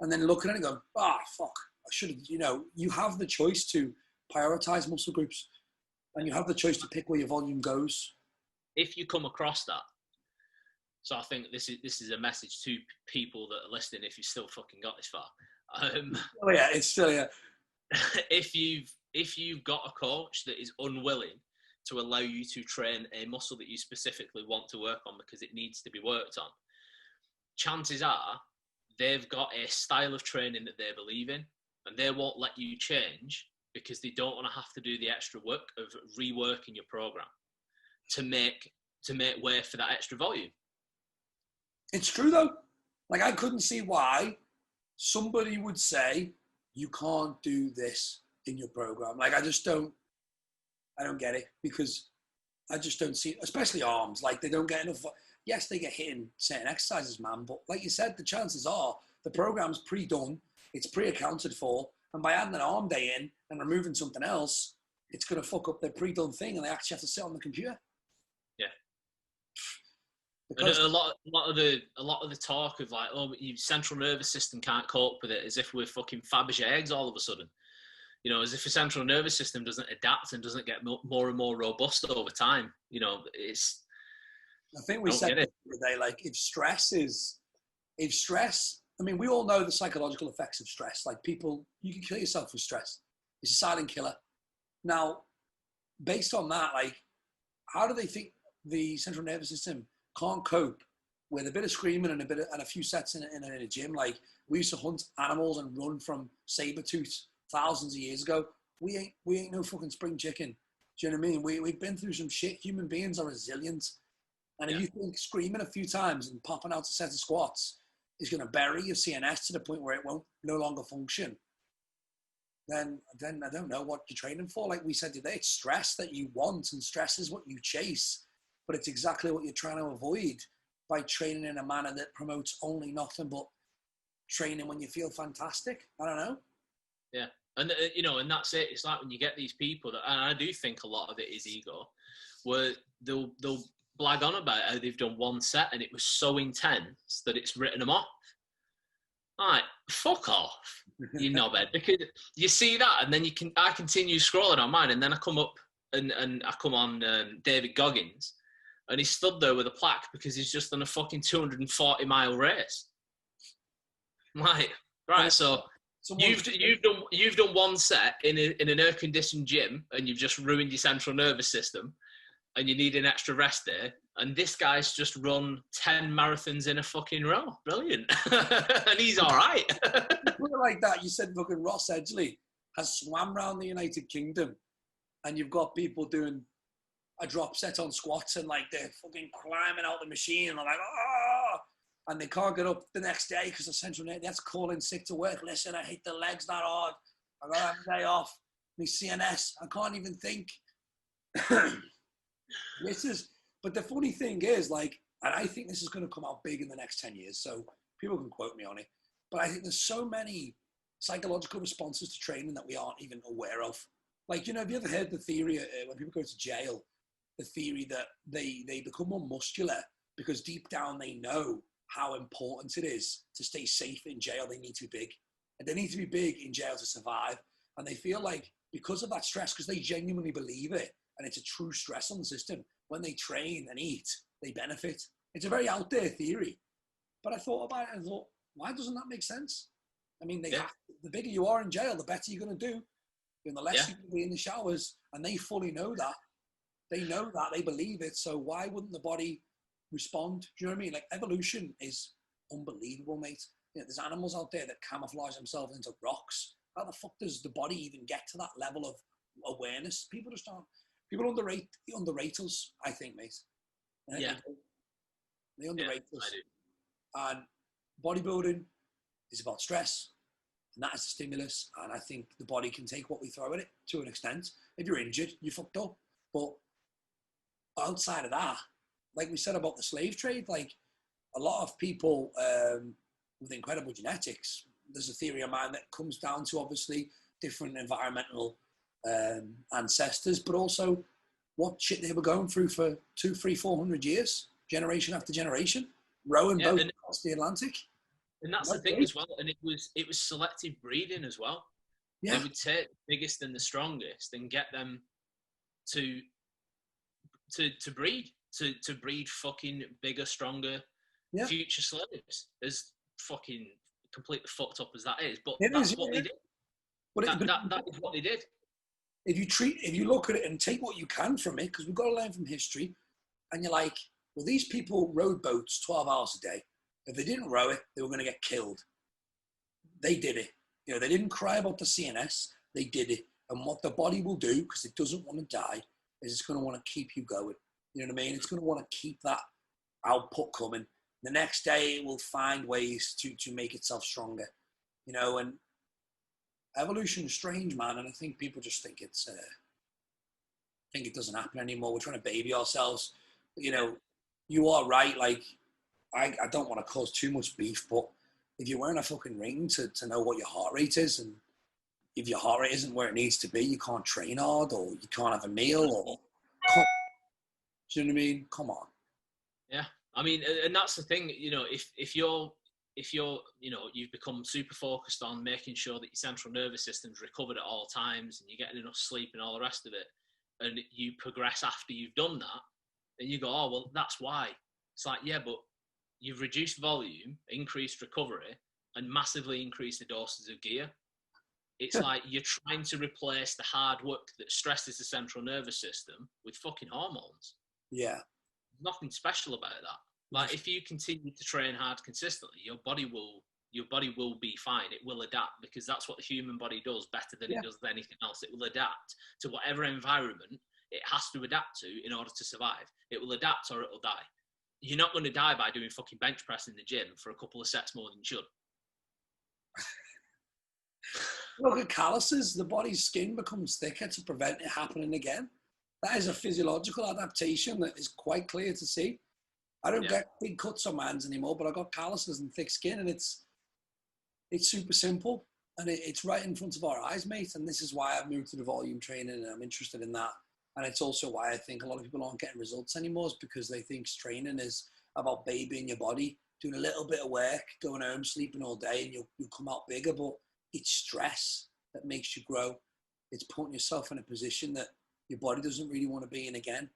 and then looking at it and going, fuck, I should have, you have the choice to prioritize muscle groups and you have the choice to pick where your volume goes. If you come across that, so I think this is a message to people that are listening, if you still fucking got this far. Oh yeah, it's still, yeah. If you've got a coach that is unwilling to allow you to train a muscle that you specifically want to work on because it needs to be worked on, chances are they've got a style of training that they believe in and they won't let you change because they don't want to have to do the extra work of reworking your program to make way for that extra volume. It's true though. Like, I couldn't see why somebody would say you can't do this in your program. Like, I don't get it, because I just don't see, especially arms, like they don't get enough. Yes, they get hit in certain exercises, man, but like you said, the chances are the program's pre-done, it's pre-accounted for, and by adding an arm day in and removing something else, it's going to fuck up their pre-done thing and they actually have to sit on the computer. Yeah. Because a lot of the talk of like, oh, your central nervous system can't cope with it, as if we're fucking Fabergé eggs all of a sudden. As if your central nervous system doesn't adapt and doesn't get more and more robust over time. I think we said the other day, like, if stress, I mean, we all know the psychological effects of stress. Like, people, you can kill yourself with stress. It's a silent killer. Now, based on that, like, how do they think the central nervous system can't cope with a bit of screaming and a few sets in a gym? Like, we used to hunt animals and run from saber-tooth thousands of years ago. We ain't no fucking spring chicken. Do you know what I mean? We've been through some shit. Human beings are resilient. And if you think screaming a few times and popping out a set of squats is going to bury your CNS to the point where it won't no longer function, then I don't know what you're training for. Like we said today, it's stress that you want, and stress is what you chase. But it's exactly what you're trying to avoid by training in a manner that promotes only nothing but training when you feel fantastic. I don't know. Yeah. And, and that's it. It's like when you get these people that, and I do think a lot of it is ego, where they'll blag on about how they've done one set and it was so intense that it's written them off. Like, fuck off, you knobhead. Because you see that, and then I continue scrolling on mine, and then I come up and I come on David Goggins, and he stood there with a plaque because he's just done a fucking 240-mile race. I'm like, right, so you've done one set in an air-conditioned gym, and you've just ruined your central nervous system, and you need an extra rest day, and this guy's just run 10 marathons in a fucking row. Brilliant. And he's all right. Put it like that, you said fucking Ross Edgley has swam around the United Kingdom, and you've got people doing a drop set on squats, and like they're fucking climbing out the machine, and they're like, oh, and they can't get up the next day because the central nerve, that's calling sick to work. Listen, I hit the legs that hard. I got to have a day off. My CNS, I can't even think. But the funny thing is, like, and I think this is going to come out big in the next 10 years, so people can quote me on it, but I think there's so many psychological responses to training that we aren't even aware of. Like, have you ever heard the theory, when people go to jail, the theory that they become more muscular because deep down they know how important it is to stay safe in jail. They need to be big, and they need to be big in jail to survive. And they feel like because of that stress, because they genuinely believe it, and it's a true stress on the system, when they train and eat, they benefit. It's a very out there theory. But I thought about it and thought, why doesn't that make sense? I mean, the bigger you are in jail, the better you're going to do. And the less you can be in the showers, and they fully know that. They know that, they believe it. So why wouldn't the body respond? Do you know what I mean? Like, evolution is unbelievable, mate. There's animals out there that camouflage themselves into rocks. How the fuck does the body even get to that level of awareness? People just aren't. People underrate us, I think, mate. Yeah. They underrate us. And bodybuilding is about stress, and that is a stimulus. And I think the body can take what we throw at it to an extent. If you're injured, you're fucked up. But outside of that, like we said about the slave trade, like a lot of people with incredible genetics, there's a theory of mine that comes down to obviously different environmental ancestors, but also what shit they were going through for 200, 300, 400 years, generation after generation. rowing boats across the Atlantic. And that's the thing as well. And it was selective breeding as well. Yeah. They would take the biggest and the strongest and get them to breed fucking bigger, stronger future slaves. As fucking completely fucked up as that is, but that's what they did. That is what they did. If you look at it and take what you can from it, because we've got to learn from history, and you're like, well, these people rowed boats 12 hours a day. If they didn't row it, they were going to get killed. They did it. You know, they didn't cry about the CNS. They did it. And what the body will do, because it doesn't want to die, is it's going to want to keep you going. You know what I mean? It's going to want to keep that output coming. The next day, it will find ways to make itself stronger. You know, and evolution is strange, man. And I think people just think it doesn't happen anymore. We're trying to baby ourselves. You know, you are right. Like, I don't want to cause too much beef, but if you're wearing a fucking ring to know what your heart rate is, and if your heart rate isn't where it needs to be, you can't train hard, or you can't have a meal, or do you know what I mean? Come on. Yeah, I mean, and that's the thing. You know, if you're you know, you've become super focused on making sure that your central nervous system's recovered at all times, and you're getting enough sleep and all the rest of it, and you progress after you've done that, and you go, oh well, that's why. It's like, yeah, but you've reduced volume, increased recovery, and massively increased the doses of gear. It's like you're trying to replace the hard work that stresses the central nervous system with fucking hormones. Yeah. Nothing special about that. Like, if you continue to train hard consistently, your body will be fine. It will adapt, because that's what the human body does better than it does anything else. It will adapt to whatever environment it has to adapt to in order to survive. It will adapt or it will die. You're not going to die by doing fucking bench press in the gym for a couple of sets more than you should. Look at calluses. The body's skin becomes thicker to prevent it happening again. That is a physiological adaptation that is quite clear to see. I don't get big cuts on my hands anymore, but I've got calluses and thick skin, and it's super simple, and it's right in front of our eyes, mate. And this is why I've moved to the volume training, and I'm interested in that. And it's also why I think a lot of people aren't getting results anymore, is because they think training is about babying your body, doing a little bit of work, going home, sleeping all day, and you'll come out bigger. But it's stress that makes you grow. It's putting yourself in a position that your body doesn't really want to be in again.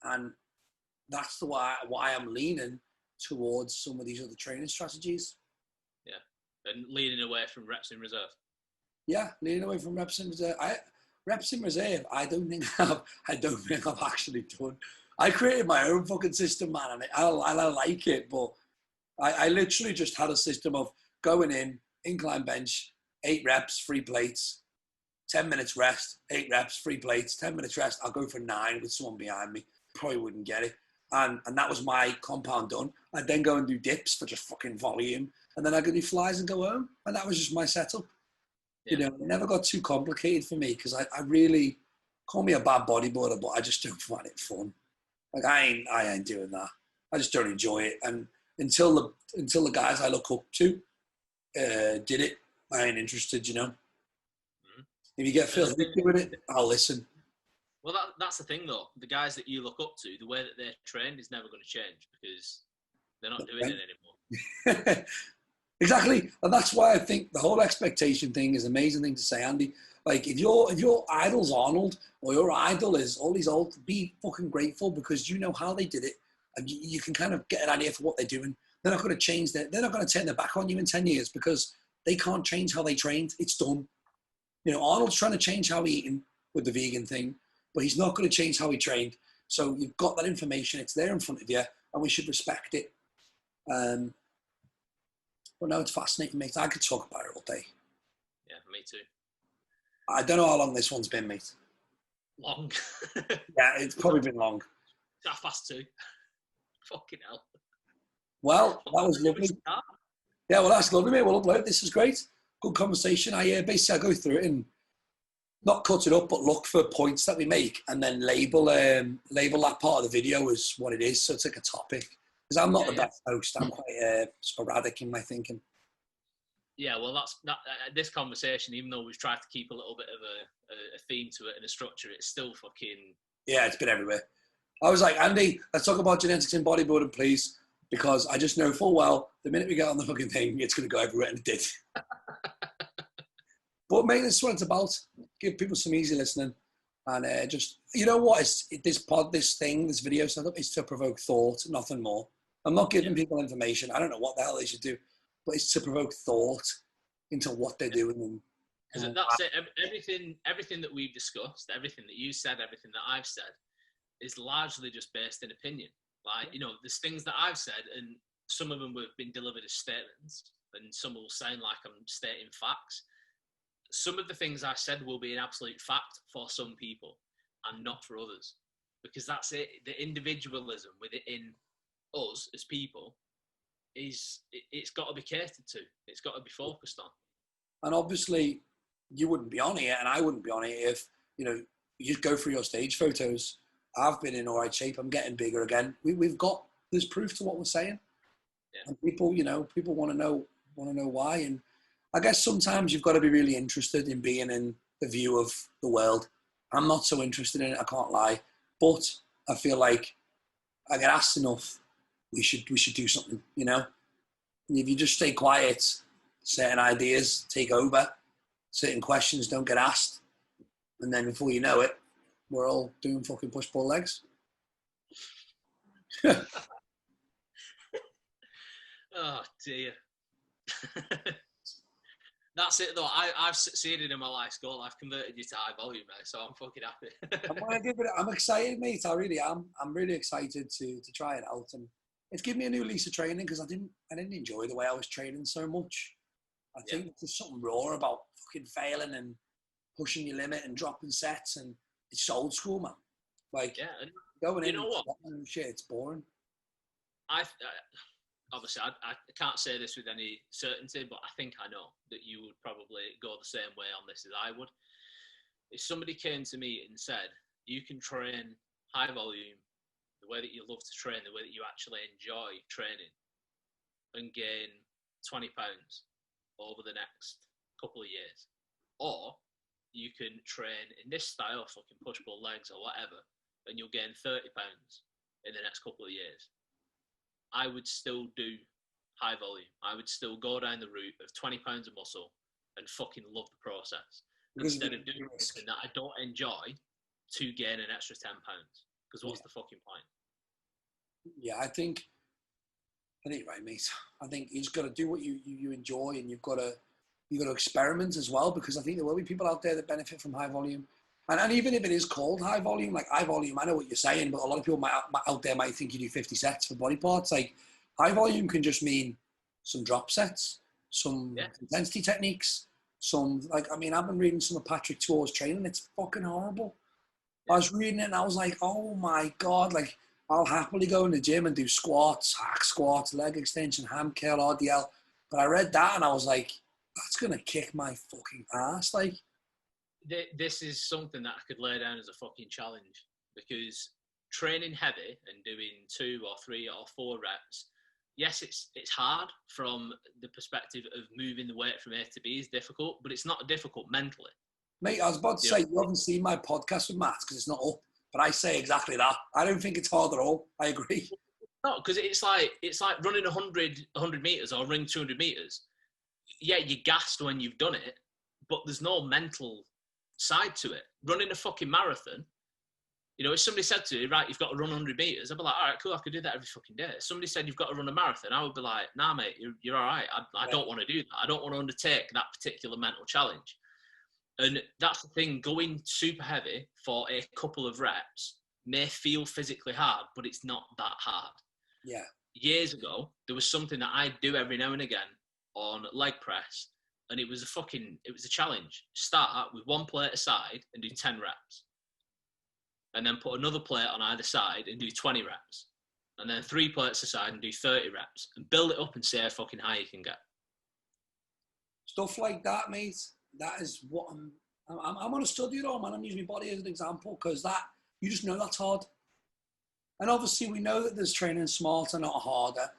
And that's why I'm leaning towards some of these other training strategies. Yeah, and leaning away from reps in reserve. Yeah, leaning away from reps in reserve. Reps in reserve, I don't think I've actually done. I created my own fucking system, man, and I like it, but I literally just had a system of going in, incline bench, 8 reps, 3 plates, 10 minutes rest, 8 reps, 3 plates, 10 minutes rest. I'll go for 9 with someone behind me. Probably wouldn't get it. And that was my compound done. I'd then go and do dips for just fucking volume. And then I could do flies and go home. And that was just my setup. Yeah. You know, it never got too complicated for me, because I really, call me a bad bodybuilder, but I just don't find it fun. Like, I ain't doing that. I just don't enjoy it. And until the guys I look up to did it, I ain't interested, you know. Mm-hmm. If you get filthy doing it, I'll listen. Well, that's the thing, though. The guys that you look up to, the way that they're trained is never going to change, because they're not doing it anymore. Exactly. And that's why I think the whole expectation thing is an amazing thing to say, Andy. Like, if your idol's Arnold, or your idol is all these old, be fucking grateful, because you know how they did it, and you can kind of get an idea for what they're doing. They're not going to change that. They're not going to turn their back on you in 10 years, because they can't change how they trained. It's done. You know, Arnold's trying to change how he eating with the vegan thing, but he's not going to change how he trained. So you've got that information. It's there in front of you, and we should respect it. But no, it's fascinating, mate. I could talk about it all day. Yeah, me too. I don't know how long this one's been, mate. Long. Yeah, it's probably been long. 2:30. Fucking hell. Well, that was lovely. Yeah, well, that's lovely, mate. We'll upload. This is great. Good conversation. I basically go through it and not cut it up, but look for points that we make, and then label that part of the video as what it is. So it's like a topic. Because I'm not the best host. I'm quite sporadic in my thinking. Yeah, well, that's this conversation, even though we've tried to keep a little bit of a theme to it and a structure, it's still fucking... Yeah, it's been everywhere. I was like, Andy, let's talk about genetics in bodybuilding, please. because I just know full well the minute we get on the fucking thing, it's going to go everywhere, and it did. But mate, this is what it's about. Give people some easy listening, and just, you know what? This video setup is to provoke thought, nothing more. I'm not giving people information. I don't know what the hell they should do, but it's to provoke thought into what they're doing. Because that's it. Everything that we've discussed, everything that you said, everything that I've said, is largely just based in opinion. Like, you know, there's things that I've said, and some of them have been delivered as statements, and some will sound like I'm stating facts. Some of the things I said will be an absolute fact for some people, and not for others, because that's it. The individualism within us as people it's got to be catered to. It's got to be focused on. And obviously, you wouldn't be on here, and I wouldn't be on here if, you know, you just go through your stage photos. I've been in all right shape. I'm getting bigger again. There's proof to what we're saying. Yeah. And people want to know why. And I guess sometimes you've got to be really interested in being in the view of the world. I'm not so interested in it, I can't lie. But I feel like I get asked enough, we should do something, you know? And if you just stay quiet, certain ideas take over, certain questions don't get asked, and then before you know it, we're all doing fucking push-pull legs. Oh dear. That's it though. I've succeeded in my life's goal. I've converted you to high volume, mate, so I'm fucking happy. I'm excited, mate. I really am. I'm really excited to try it out, and it's given me a new lease of training, because I didn't enjoy the way I was training so much. I think there's something raw about fucking failing and pushing your limit and dropping sets, and it's old school, man. Like, going in, you know what? And shit, it's boring. Obviously, I can't say this with any certainty, but I think I know that you would probably go the same way on this as I would. If somebody came to me and said, you can train high volume the way that you love to train, the way that you actually enjoy training, and gain 20 pounds over the next couple of years, or you can train in this style, fucking push-pull legs or whatever, and you'll gain 30 pounds in the next couple of years, I would still do high volume. I would still go down the route of 20 pounds of muscle and fucking love the process, instead of doing something that I don't enjoy to gain an extra 10 pounds. Because what's the fucking point? Yeah, I think you're right, mate. I think you just got to do what you enjoy, and you've got to experiment as well, because I think there will be people out there that benefit from high volume. And even if it is called high volume, like high volume, I know what you're saying, but a lot of people out there might think you do 50 sets for body parts. Like, high volume can just mean some drop sets, some intensity techniques, I've been reading some of Patrick 2HOURS training. It's fucking horrible. Yeah. I was reading it and I was like, oh my God, like, I'll happily go in the gym and do squats, hack squats, leg extension, ham curl, RDL. But I read that and I was like, that's going to kick my fucking ass. Like, this is something that I could lay down as a fucking challenge, because training heavy and doing 2 or 3 or 4 reps, yes, it's hard from the perspective of moving the weight from A to B is difficult, but it's not difficult mentally. Mate, I was about to say, you haven't seen my podcast with Matt because it's not up, but I say exactly that. I don't think it's hard at all. I agree. No, because it's like running 100 meters or running 200 meters. Yeah, you're gassed when you've done it, but there's no mental side to it. Running a fucking marathon, you know, if somebody said to you, right, you've got to run 100 meters, I'd be like, all right, cool, I could do that every fucking day. If somebody said you've got to run a marathon, I would be like, nah, mate, you're all right. I don't want to do that. I don't want to undertake that particular mental challenge. And that's the thing, going super heavy for a couple of reps may feel physically hard, but it's not that hard. Yeah. Years ago, there was something that I'd do every now and again on leg press, and it was a challenge. Start with 1 plate aside and do 10 reps. And then put another plate on either side and do 20 reps. And then 3 plates aside and do 30 reps. And build it up and see how fucking high you can get. Stuff like that, mate. That is what I'm going to study it all, man. I'm using my body as an example, because you just know that's hard. And obviously we know that there's training smarter, not harder.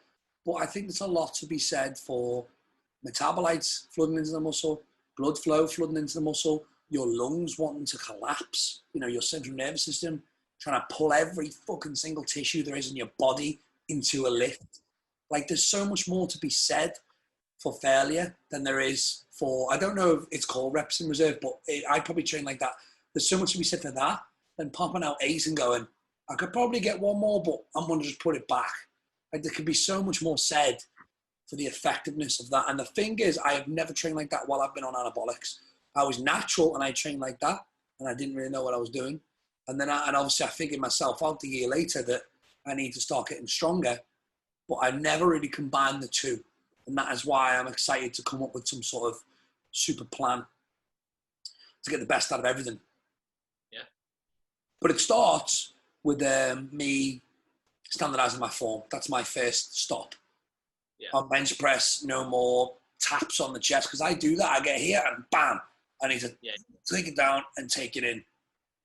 But I think there's a lot to be said for metabolites flooding into the muscle, blood flow flooding into the muscle, your lungs wanting to collapse, you know, your central nervous system trying to pull every fucking single tissue there is in your body into a lift. Like, there's so much more to be said for failure than there is for, I don't know if it's called reps in reserve, but I probably train like that. There's so much to be said for that than popping out 8 and going, I could probably get one more, but I'm going to just put it back. Like, there could be so much more said for the effectiveness of that. And the thing is, I have never trained like that while I've been on anabolics. I was natural and I trained like that, and I didn't really know what I was doing. And then obviously I figured myself out a year later that I need to start getting stronger, but I never really combined the two. And that is why I'm excited to come up with some sort of super plan to get the best out of everything. Yeah. But it starts with me standardizing my form. That's my first stop. Yeah. On bench press, no more taps on the chest, because I do that. I get here and bam, I need to take it down and take it in.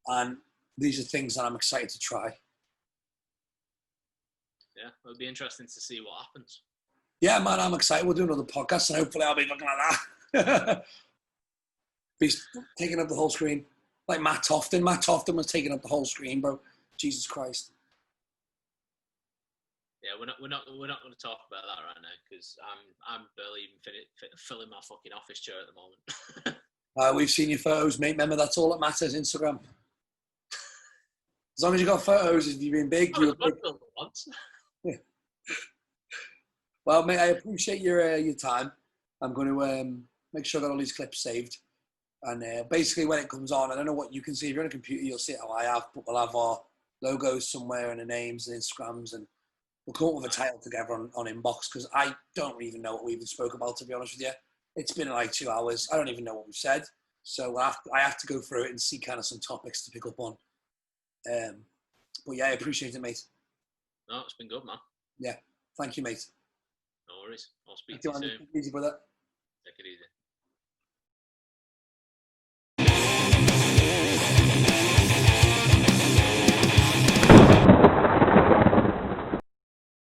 And these are things that I'm excited to try. Yeah, it'll be interesting to see what happens. Yeah, man, I'm excited. We'll do another podcast, and hopefully I'll be looking like that. Be taking up the whole screen. Like Matt Tofton. Matt Tofton was taking up the whole screen, bro. Jesus Christ. Yeah, we're not going to talk about that right now, because I'm barely even filling my fucking office chair at the moment. We've seen your photos, mate. Remember, that's all that matters. Instagram. As long as you got photos, if you've been big, you're big. Once. Yeah. Well, mate, I appreciate your time. I'm going to make sure I got all these clips saved. And basically, when it comes on, I don't know what you can see. If you're on a computer, you'll see it how I have, but we'll have our logos somewhere and the names and Instagrams, and we'll come up with a title together on Inbox, because I don't even know what we even spoke about, to be honest with you. It's been like 2 hours. I don't even know what we've said. So I have to go through it and see kind of some topics to pick up on. But yeah, I appreciate it, mate. No, it's been good, man. Yeah. Thank you, mate. No worries. I'll speak to you soon. Easy, brother. Take it easy.